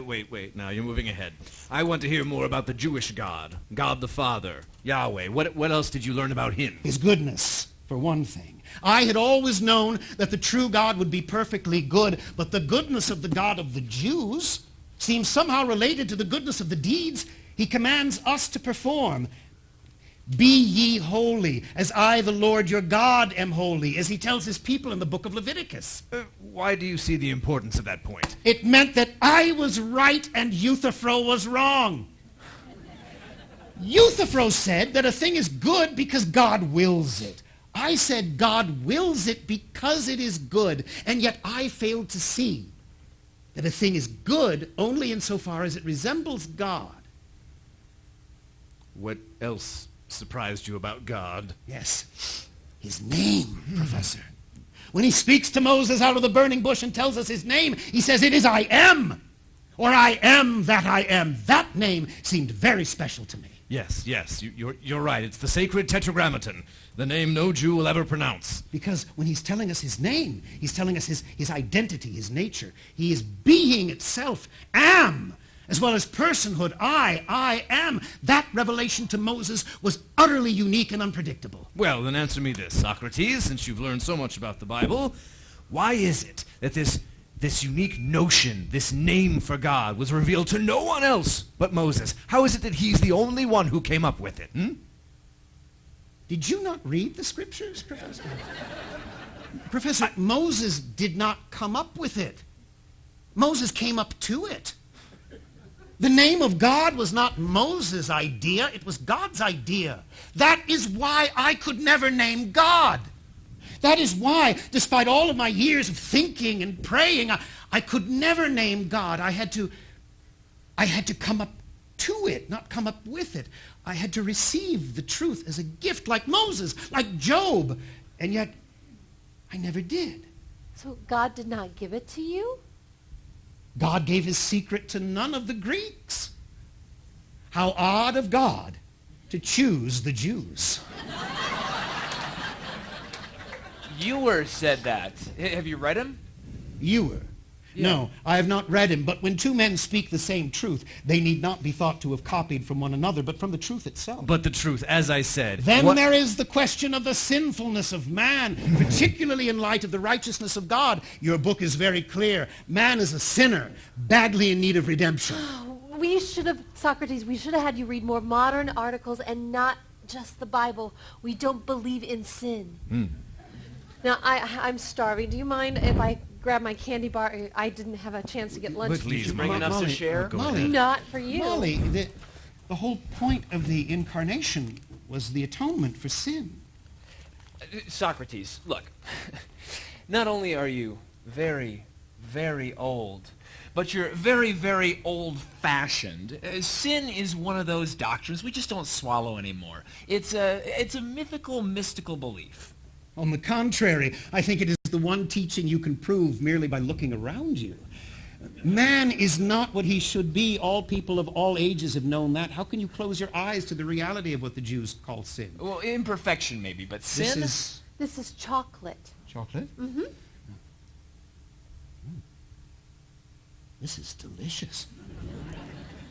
Wait, now you're moving ahead. I want to hear more about the Jewish God, God the Father, Yahweh. What else did you learn about him? His goodness, for one thing. I had always known that the true God would be perfectly good, but the goodness of the God of the Jews seems somehow related to the goodness of the deeds he commands us to perform. Be ye holy, as I, the Lord your God, am holy, as he tells his people in the book of Leviticus. Why do you see the importance of that point? It meant that I was right and Euthyphro was wrong. Euthyphro said that a thing is good because God wills it. I said God wills it because it is good, and yet I failed to see that a thing is good only insofar as it resembles God. What else surprised you about God? Yes, his name, Professor. When he speaks to Moses out of the burning bush and tells us his name, he says, "It is I am," or "I am that I am." That name seemed very special to me. Yes, you're right. It's the sacred tetragrammaton, the name no Jew will ever pronounce. Because when he's telling us his name, he's telling us his identity, his nature. He is being itself, am, as well as personhood, I am. That revelation to Moses was utterly unique and unpredictable. Well, then answer me this, Socrates, since you've learned so much about the Bible. Why is it that this unique notion, this name for God, was revealed to no one else but Moses? How is it that he's the only one who came up with it? Did you not read the scriptures, Professor? Professor, Moses did not come up with it. Moses came up to it. The name of God was not Moses' idea, it was God's idea. That is why I could never name God. That is why, despite all of my years of thinking and praying, I could never name God. I had to come up to it, not come up with it. I had to receive the truth as a gift, like Moses, like Job, and yet I never did. So God did not give it to you? God gave his secret to none of the Greeks. How odd of God to choose the Jews. Ewer said that. Have you read him? Ewer. Yeah. No, I have not read him, but when two men speak the same truth, they need not be thought to have copied from one another, but from the truth itself. But the truth, as I said... Then there is the question of the sinfulness of man, particularly in light of the righteousness of God. Your book is very clear. Man is a sinner, badly in need of redemption. Socrates, we should have had you read more modern articles and not just the Bible. We don't believe in sin. Now, I'm starving. Do you mind if I grab my candy bar? I didn't have a chance to get lunch. Please, bring enough to share? Molly, Not for you. Molly, the whole point of the incarnation was the atonement for sin. Socrates, look. Not only are you very, very old, but you're very, very old-fashioned. Sin is one of those doctrines we just don't swallow anymore. It's a mythical, mystical belief. On the contrary, I think it is the one teaching you can prove merely by looking around you. Man is not what he should be. All people of all ages have known that. How can you close your eyes to the reality of what the Jews call sin? Well, imperfection maybe, but sin? This is chocolate. Chocolate? Mm-hmm. This is delicious.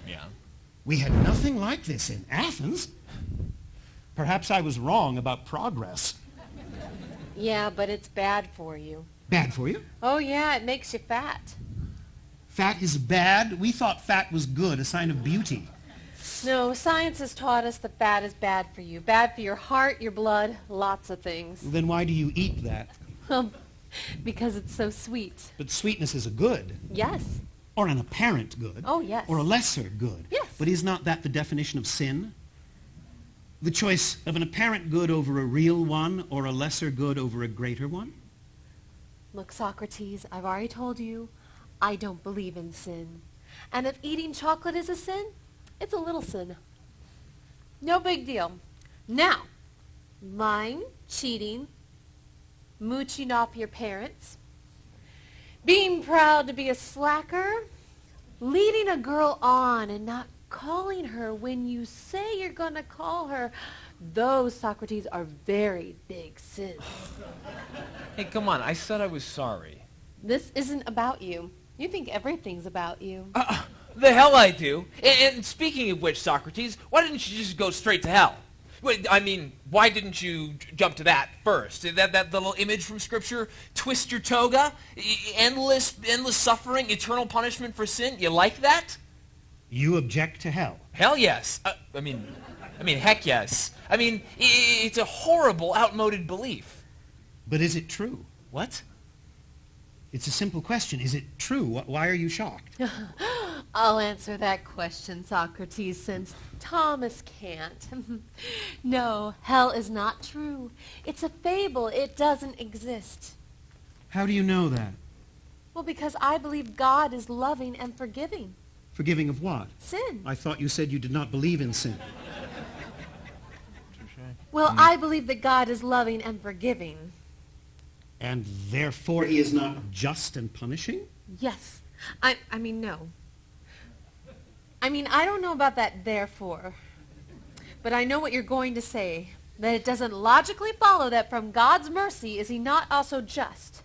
Yeah. We had nothing like this in Athens. Perhaps I was wrong about progress. Yeah, but it's bad for you. Bad for you? Oh, yeah, it makes you fat. Fat is bad? We thought fat was good, a sign of beauty. No, science has taught us that fat is bad for you. Bad for your heart, your blood, lots of things. Then why do you eat that? Because it's so sweet. But sweetness is a good. Yes. Or an apparent good. Oh, yes. Or a lesser good. Yes. But is not that the definition of sin? The choice of an apparent good over a real one, or a lesser good over a greater one? Look, Socrates, I've already told you, I don't believe in sin. And if eating chocolate is a sin, it's a little sin. No big deal. Now, lying, cheating, mooching off your parents, being proud to be a slacker, leading a girl on and not calling her when you say you're going to call her. Those, Socrates, are very big sins. Hey, come on. I said I was sorry. This isn't about you. You think everything's about you. The hell I do. And speaking of which, Socrates, why didn't you just go straight to hell? Wait, I mean, why didn't you jump to that first? That little image from Scripture, twist your toga, endless suffering, eternal punishment for sin. You like that? You object to hell? Hell yes. I mean, heck yes. I mean, it's a horrible, outmoded belief. But is it true? What? It's a simple question. Is it true? Why are you shocked? I'll answer that question, Socrates, since Thomas can't. No, hell is not true. It's a fable. It doesn't exist. How do you know that? Well, because I believe God is loving and forgiving. Forgiving of what? Sin. I thought you said you did not believe in sin. Well, I believe that God is loving and forgiving. And therefore he is not just and punishing? Yes. I mean, no. I mean, I don't know about that therefore. But I know what you're going to say. That it doesn't logically follow that from God's mercy is he not also just.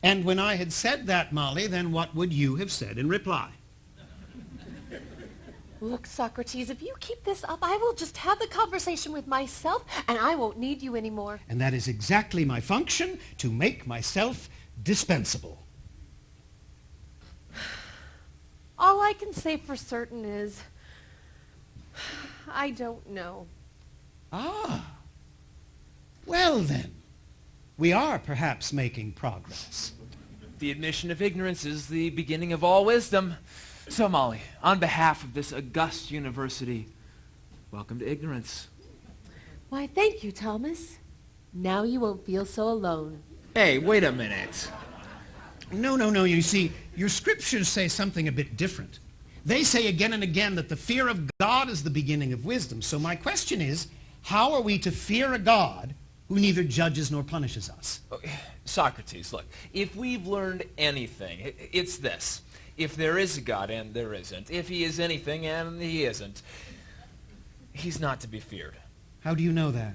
And when I had said that, Molly, then what would you have said in reply? Look, Socrates, if you keep this up, I will just have the conversation with myself, and I won't need you anymore. And that is exactly my function, to make myself dispensable. All I can say for certain is, I don't know. Ah. Well, then, we are perhaps making progress. The admission of ignorance is the beginning of all wisdom. So, Molly, on behalf of this august university, welcome to ignorance. Why, thank you, Thomas. Now you won't feel so alone. Hey, wait a minute. No. You see, your scriptures say something a bit different. They say again and again that the fear of God is the beginning of wisdom. So my question is, how are we to fear a God who neither judges nor punishes us? Socrates, look, if we've learned anything, it's this. If there is a God and there isn't, if he is anything and he isn't, he's not to be feared. How do you know that?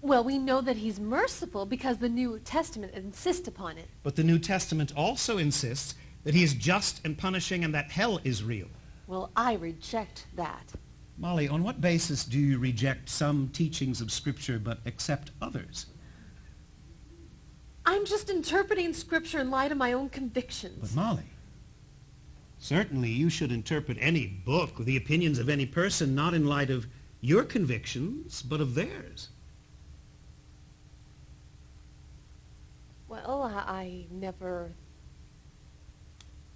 Well, we know that he's merciful because the New Testament insists upon it. But the New Testament also insists that he is just and punishing and that hell is real. Well, I reject that. Molly, on what basis do you reject some teachings of Scripture but accept others? I'm just interpreting Scripture in light of my own convictions. But Molly, certainly you should interpret any book or the opinions of any person not in light of your convictions, but of theirs. Well, I never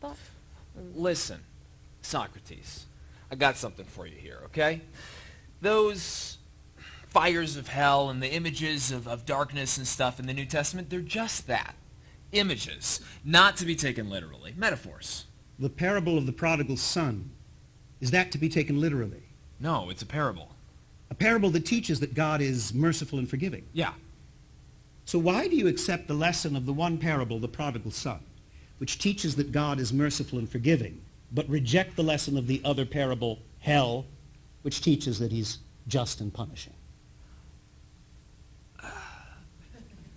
thought. Listen, Socrates, I got something for you here, okay? Those fires of hell and the images of darkness and stuff in the New Testament, they're just that. Images, not to be taken literally. Metaphors. The parable of the prodigal son, is that to be taken literally? No, it's a parable. A parable that teaches that God is merciful and forgiving. Yeah. So why do you accept the lesson of the one parable, the prodigal son, which teaches that God is merciful and forgiving, but reject the lesson of the other parable, hell, which teaches that he's just and punishing?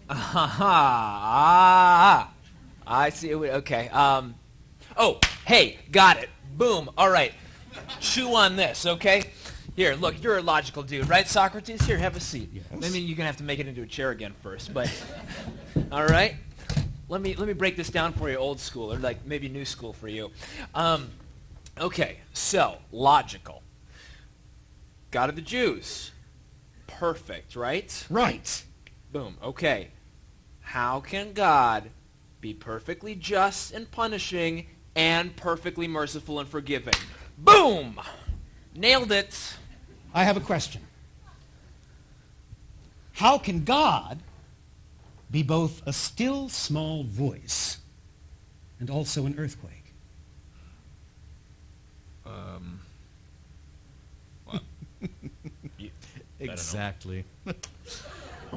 I see. Okay. Oh, hey, got it. Boom. All right. Chew on this, okay? Here, look, you're a logical dude, right, Socrates? Here, have a seat. Yes. Maybe you're going to have to make it into a chair again first, but... all right? Let me break this down for you, old school, or like maybe new school for you. Okay, so, logical. God of the Jews. Perfect, right? Right. Boom. Okay. How can God be perfectly just and punishing and perfectly merciful and forgiving? Boom! Nailed it. I have a question. How can God be both a still small voice and also an earthquake? Well, Exactly.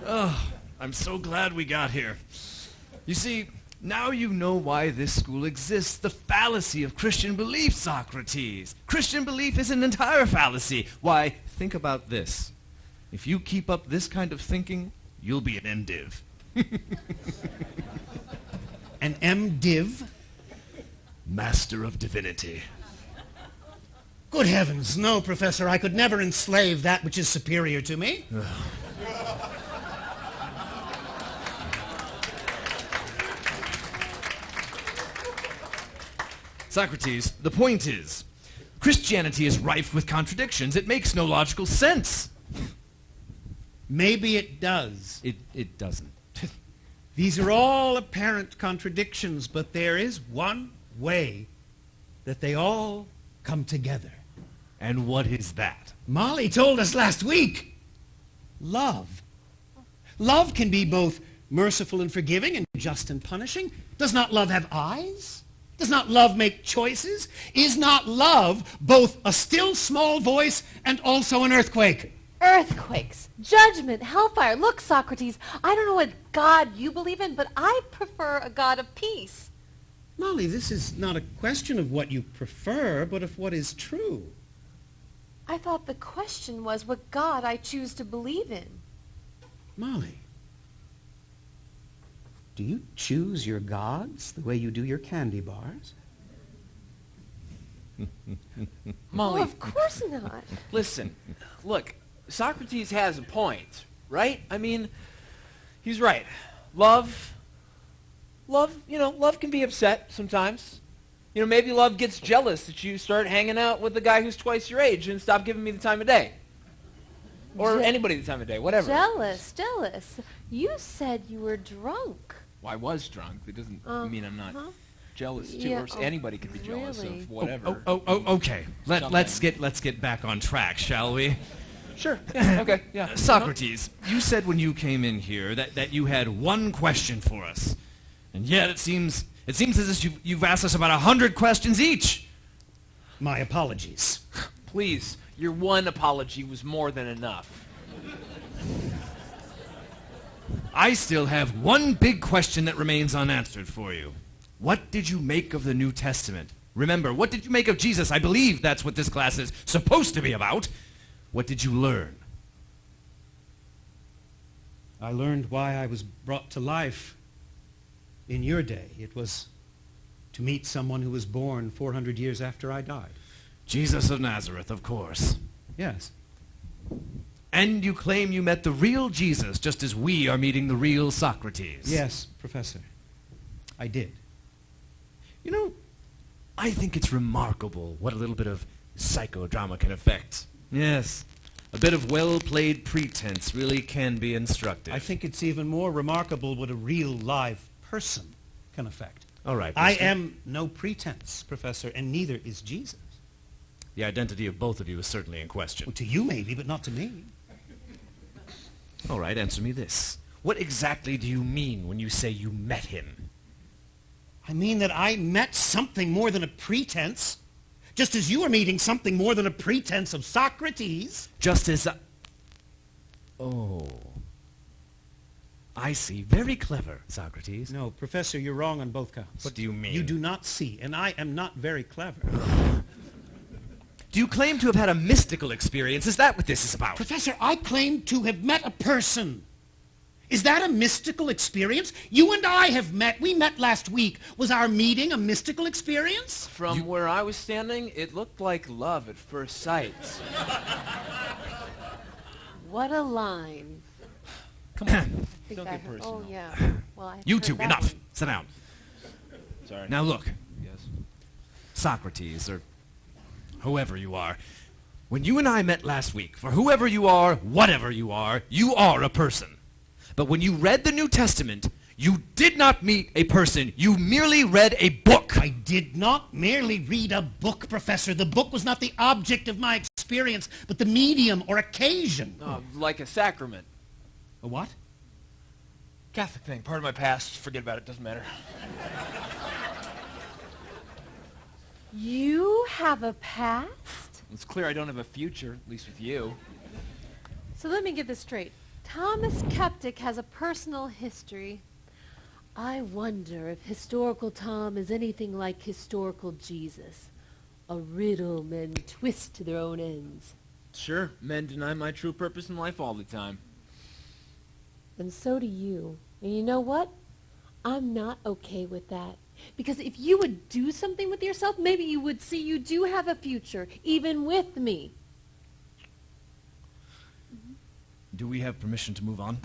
oh, I'm so glad we got here. You see, Now you know why this school exists. The fallacy of Christian belief, Socrates. Christian belief is an entire fallacy. Why, think about this. If you keep up this kind of thinking, you'll be an MDiv. An MDiv? Master of Divinity. Good heavens, no, Professor. I could never enslave that which is superior to me. Socrates, the point is, Christianity is rife with contradictions. It makes no logical sense. Maybe it does. It doesn't. These are all apparent contradictions, but there is one way that they all come together. And what is that? Molly told us last week. Love. Love can be both merciful and forgiving and just and punishing. Does not love have eyes? Does not love make choices? Is not love both a still small voice and also an earthquake? Earthquakes, judgment, hellfire. Look, Socrates, I don't know what God you believe in, but I prefer a God of peace. Molly, this is not a question of what you prefer, but of what is true. I thought the question was what God I choose to believe in. Molly, do you choose your gods the way you do your candy bars? Molly, Oh, of course not. listen, look, Socrates has a point, right? I mean, he's right. Love, love can be upset sometimes. You know, maybe love gets jealous that you start hanging out with the guy who's twice your age and stop giving me the time of day. Or anybody the time of day, whatever. Jealous. You said you were drunk. Well, I was drunk. It doesn't mean I'm not jealous, too. Yeah, Or anybody could be jealous really? of whatever. Okay. Let's get back on track, shall we? Sure. Yeah, okay. Yeah. Socrates, you said when you came in here that you had one question for us. And yet it seems as if you've asked us about 100 questions each. My apologies. Please, your one apology was more than enough. I still have one big question that remains unanswered for you. What did you make of the New Testament? Remember, what did you make of Jesus? I believe that's what this class is supposed to be about. What did you learn? I learned why I was brought to life in your day. It was to meet someone who was born 400 years after I died. Jesus of Nazareth, of course. Yes. And you claim you met the real Jesus, just as we are meeting the real Socrates. Yes, Professor. I did. You know, I think it's remarkable what a little bit of psychodrama can affect. Yes. A bit of well-played pretense really can be instructive. I think it's even more remarkable what a real live person can affect. All right. I mister. am no pretense, Professor, and neither is Jesus. The identity of both of you is certainly in question. Well, to you maybe, but not to me. All right, answer me this. What exactly do you mean when you say you met him? I mean that I met something more than a pretense, just as you are meeting something more than a pretense of Socrates. Just as Oh. I see. Very clever, Socrates. No, Professor, you're wrong on both counts. What do you mean? You do not see, and I am not very clever. Do you claim to have had a mystical experience? Is that what this is about? Professor, I claim to have met a person. Is that a mystical experience? You and I have met. We met last week. Was our meeting a mystical experience? From where I was standing, it looked like love at first sight. What a line. Come on. I think Don't I get heard- personal. Oh, yeah. Well, I You heard two, that enough. one. Sit down. Sorry. Now look, Yes. Socrates, or whoever you are, when you and I met last week, for whoever you are, whatever you are a person. But when you read the New Testament, you did not meet a person. You merely read a book. I did not merely read a book, Professor. The book was not the object of my experience, but the medium or occasion. Like a sacrament. A what? Catholic thing. Part of my past. Forget about it. Doesn't matter. You have a past? It's clear I don't have a future, at least with you. So let me get this straight. Thomas Skeptic has a personal history. I wonder if historical Tom is anything like historical Jesus. A riddle men twist to their own ends. Sure, men deny my true purpose in life all the time. And so do you. And you know what? I'm not okay with that. Because if you would do something with yourself, maybe you would see you do have a future, even with me. Do we have permission to move on?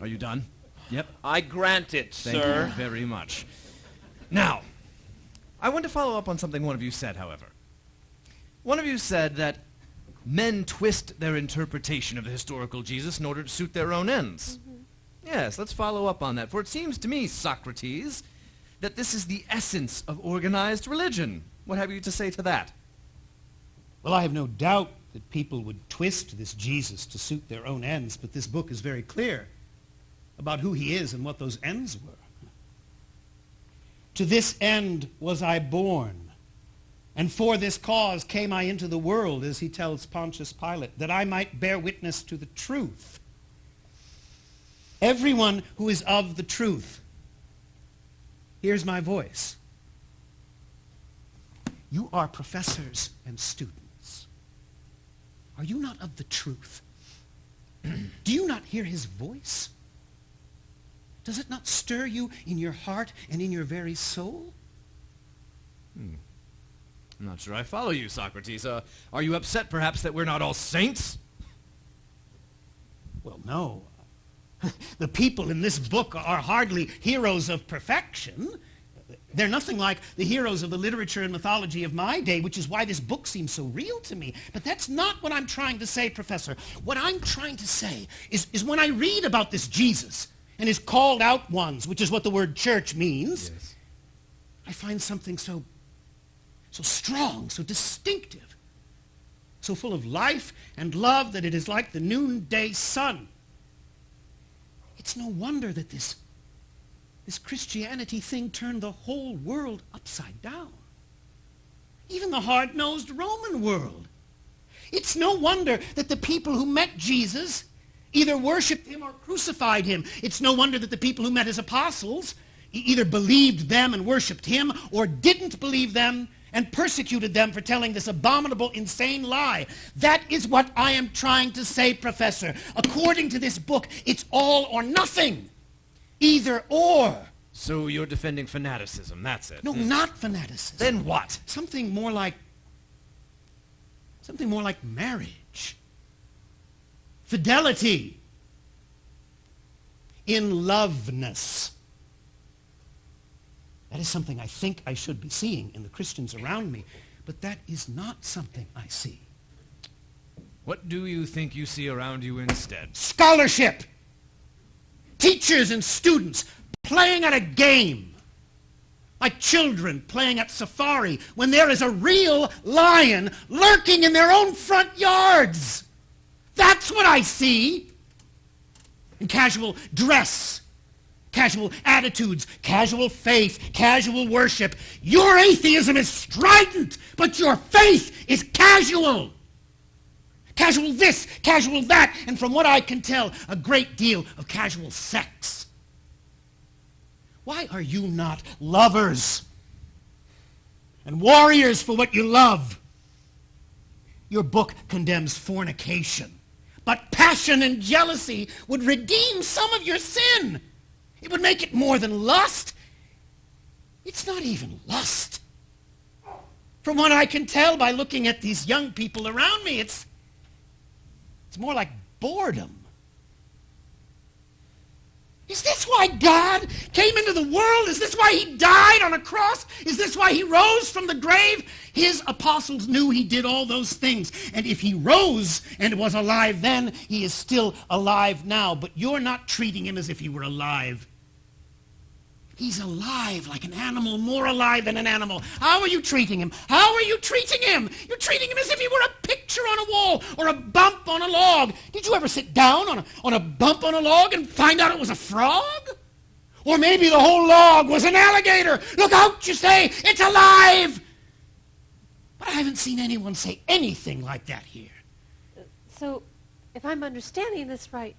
Are you done? Yep. I grant it, Thank sir. you very much. Now, I want to follow up on something one of you said, however. One of you said that men twist their interpretation of the historical Jesus in order to suit their own ends. Yes, let's follow up on that. For it seems to me, Socrates, that this is the essence of organized religion. What have you to say to that? Well, I have no doubt that people would twist this Jesus to suit their own ends, but this book is very clear about who he is and what those ends were. To this end was I born, and for this cause came I into the world, as he tells Pontius Pilate, that I might bear witness to the truth. Everyone who is of the truth hears my voice. You are professors and students. Are you not of the truth? Do you not hear his voice? Does it not stir you in your heart and in your very soul? I'm not sure I follow you, Socrates. Are you upset, perhaps, that we're not all saints? Well, no. The people in this book are hardly heroes of perfection. They're nothing like the heroes of the literature and mythology of my day, which is why this book seems so real to me. But that's not what I'm trying to say, Professor. What I'm trying to say is when I read about this Jesus and his called out ones, which is what the word church means, yes, I find something so strong, so distinctive, so full of life and love that it is like the noonday sun. It's no wonder that this Christianity thing turned the whole world upside down. Even the hard-nosed Roman world. It's no wonder that the people who met Jesus either worshipped him or crucified him. It's no wonder that the people who met his apostles either believed them and worshipped him or didn't believe them and persecuted them for telling this abominable, insane lie. That is what I am trying to say, Professor. According to this book, it's all or nothing. Either or. So you're defending fanaticism, that's it? No, not fanaticism. Then what? Something more like marriage. Fidelity. In loveness. That is something I think I should be seeing in the Christians around me, but that is not something I see. What do you think you see around you instead? Scholarship! Teachers and students playing at a game, like children playing at safari, when there is a real lion lurking in their own front yards. That's what I see. In casual dress, casual attitudes, casual faith, casual worship. Your atheism is strident, but your faith is casual. Casual this, casual that, and from what I can tell, a great deal of casual sex. Why are you not lovers and warriors for what you love? Your book condemns fornication, but passion and jealousy would redeem some of your sin. It would make it more than lust. It's not even lust. From what I can tell by looking at these young people around me, it's more like boredom. Is this why God came into the world? Is this why he died on a cross? Is this why he rose from the grave? His apostles knew he did all those things. And if he rose and was alive then, he is still alive now. But you're not treating him as if he were alive. He's alive like an animal, more alive than an animal. How are you treating him? How are you treating him? You're treating him as if he were a picture on a wall or a bump on a log. Did you ever sit down on a bump on a log and find out it was a frog? Or maybe the whole log was an alligator. Look out, you say, it's alive. But I haven't seen anyone say anything like that here. So, if I'm understanding this right,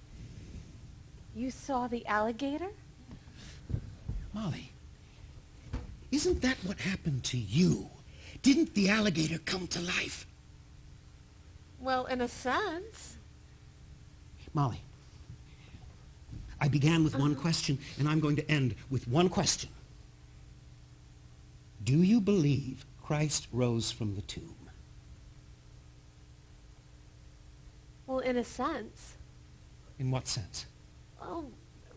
you saw the alligator? Molly, isn't that what happened to you? Didn't the alligator come to life? Well, in a sense. Molly, I began with one question, and I'm going to end with one question. Do you believe Christ rose from the tomb? Well, in a sense. In what sense? Oh,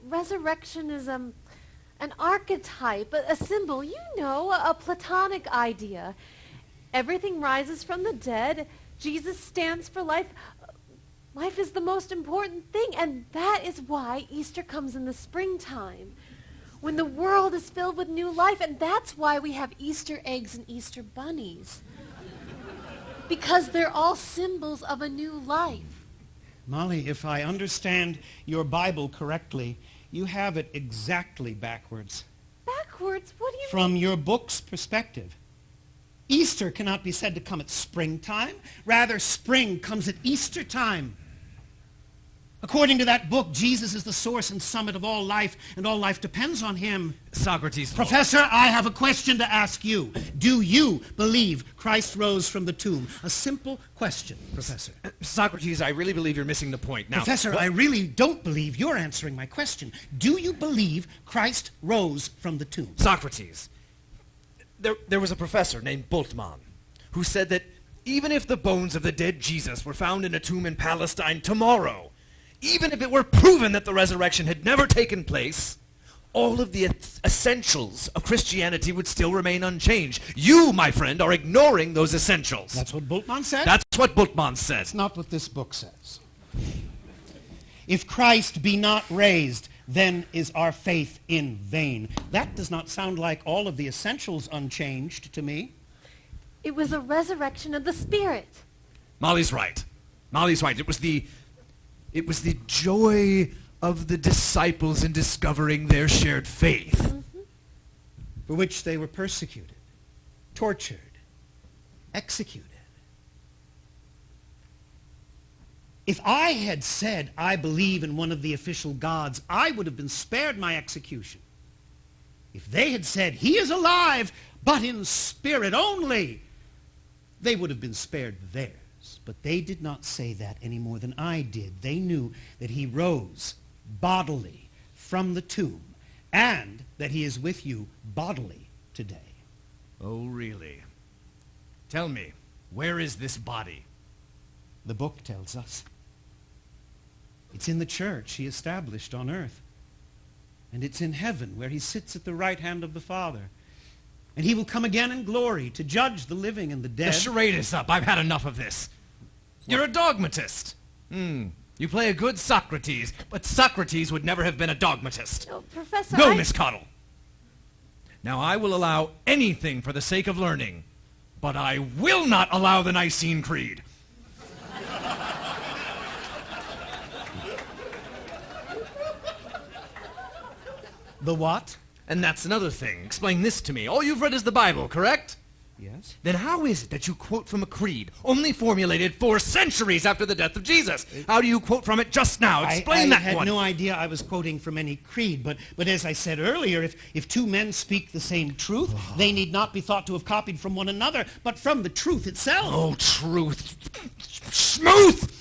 resurrection is an archetype, a symbol, you know, a Platonic idea. Everything rises from the dead. Jesus stands for life. Life is the most important thing, and that is why Easter comes in the springtime, when the world is filled with new life, and that's why we have Easter eggs and Easter bunnies, because they're all symbols of a new life. Molly, if I understand your Bible correctly, you have it exactly backwards. Backwards? What do you From your book's perspective, Easter cannot be said to come at springtime. Rather, spring comes at Easter time. According to that book, Jesus is the source and summit of all life, and all life depends on him. Socrates. Professor, I have a question to ask you. Do you believe Christ rose from the tomb? A simple question, Professor. Socrates, I really believe you're missing the point. Now, Professor, I really don't believe you're answering my question. Do you believe Christ rose from the tomb? Socrates, there was a professor named Bultmann who said that even if the bones of the dead Jesus were found in a tomb in Palestine tomorrow, even if it were proven that the resurrection had never taken place, all of the essentials of Christianity would still remain unchanged. You, my friend, are ignoring those essentials. That's what Bultmann said? That's what Bultmann said. That's not what this book says. If Christ be not raised, then is our faith in vain. That does not sound like all of the essentials unchanged to me. It was a resurrection of the Spirit. Molly's right. Molly's right. It was the joy of the disciples in discovering their shared faith. For which they were persecuted, tortured, executed. If I had said I believe in one of the official gods, I would have been spared my execution. If they had said he is alive, but in spirit only, they would have been spared theirs. But they did not say that any more than I did. They knew that he rose bodily from the tomb, and that he is with you bodily today. Oh, really? Tell me, where is this body? The book tells us. It's in the church he established on earth. And it's in heaven where he sits at the right hand of the Father. And he will come again in glory to judge the living and the dead. The charade is up. I've had enough of this. You're a dogmatist. You play a good Socrates, but Socrates would never have been a dogmatist. No, Professor, Go, Miss Cottle. Now, I will allow anything for the sake of learning, but I will not allow the Nicene Creed. The what? And that's another thing. Explain this to me. All you've read is the Bible, correct? Yes. Then how is it that you quote from a creed only formulated 4 centuries after the death of Jesus? How do you quote from it just now? Explain that one. I had one. no idea I was quoting from any creed, but as I said earlier, if two men speak the same truth, they need not be thought to have copied from one another, but from the truth itself. Oh, truth. Smooth!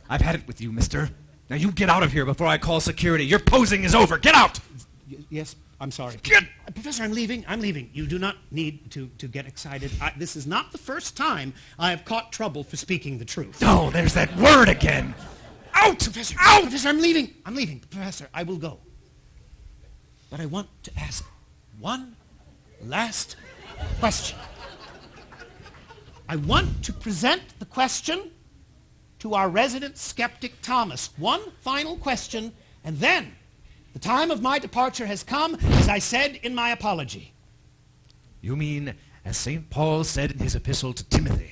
I've had it with you, mister. Now you get out of here before I call security. Your posing is over. Get out! Yes, I'm sorry. Get! Professor, I'm leaving. I'm leaving. You do not need to get excited. This is not the first time I have caught trouble for speaking the truth. Oh, there's that word again. Out! Professor, out! Professor, I'm leaving. I'm leaving. Professor, I will go. But I want to ask one last question. I want to present the question to our resident skeptic Thomas. One final question, and then the time of my departure has come, as I said in my apology. You mean, as St. Paul said in his epistle to Timothy?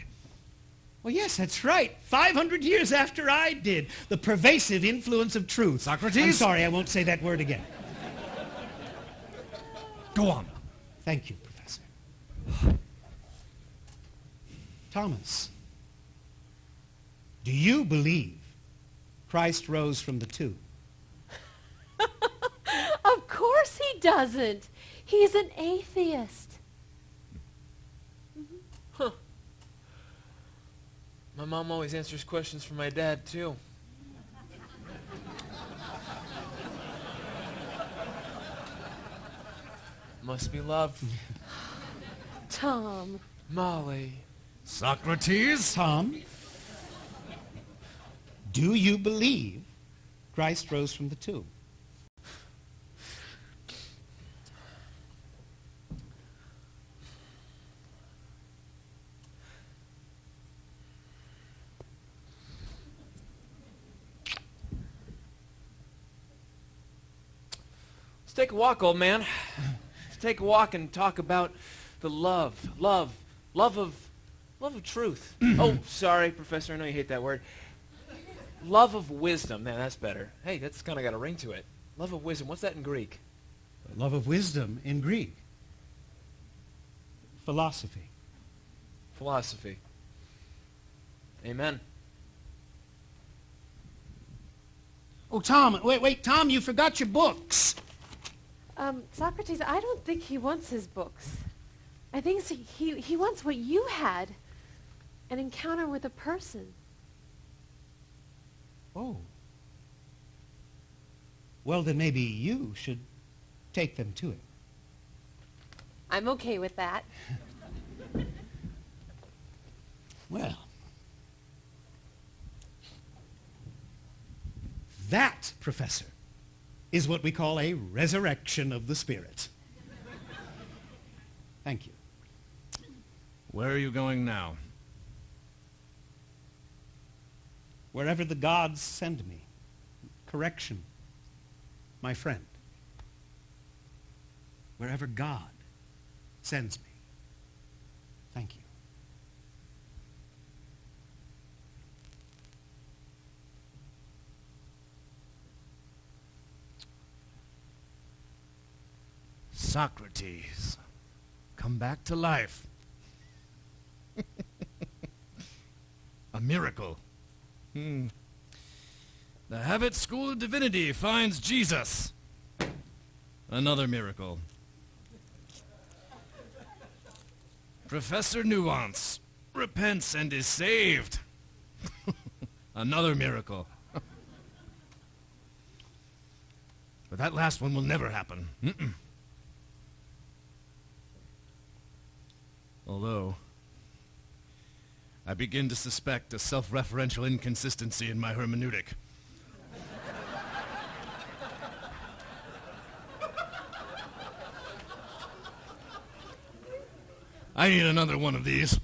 Well, yes, that's right. 500 years after I did. The pervasive influence of truth. Socrates? I'm sorry, I won't say that word again. Go on. Thank you, Professor. Thomas, do you believe Christ rose from the tomb? Of doesn't. He's an atheist. Huh. My mom always answers questions for my dad, too. Must be love. Tom. Molly. Socrates? Tom, do you believe Christ rose from the tomb? Let's take a walk, old man. Let's take a walk and talk about the love of truth. Oh, sorry, Professor, I know you hate that word. Love of wisdom. Man, that's better. Hey, that's kind of got a ring to it. Love of wisdom. What's that in Greek? Love of wisdom in Greek. Philosophy. Philosophy. Amen. Oh, Tom, wait, Tom, you forgot your books. Socrates, I don't think he wants his books. I think he wants what you had, an encounter with a person. Oh. Well, then maybe you should take them to him. I'm okay with that. Well, that, Professor, is what we call a resurrection of the Spirit. Thank you. Where are you going now? Wherever the gods send me. Correction, my friend. Wherever God sends me. Thank you. Socrates, come back to life. A miracle. The Habit School of Divinity finds Jesus. Another miracle. Professor Nuance repents and is saved. Another miracle. But that last one will never happen. Although, I begin to suspect a self-referential inconsistency in my hermeneutic. I need another one of these.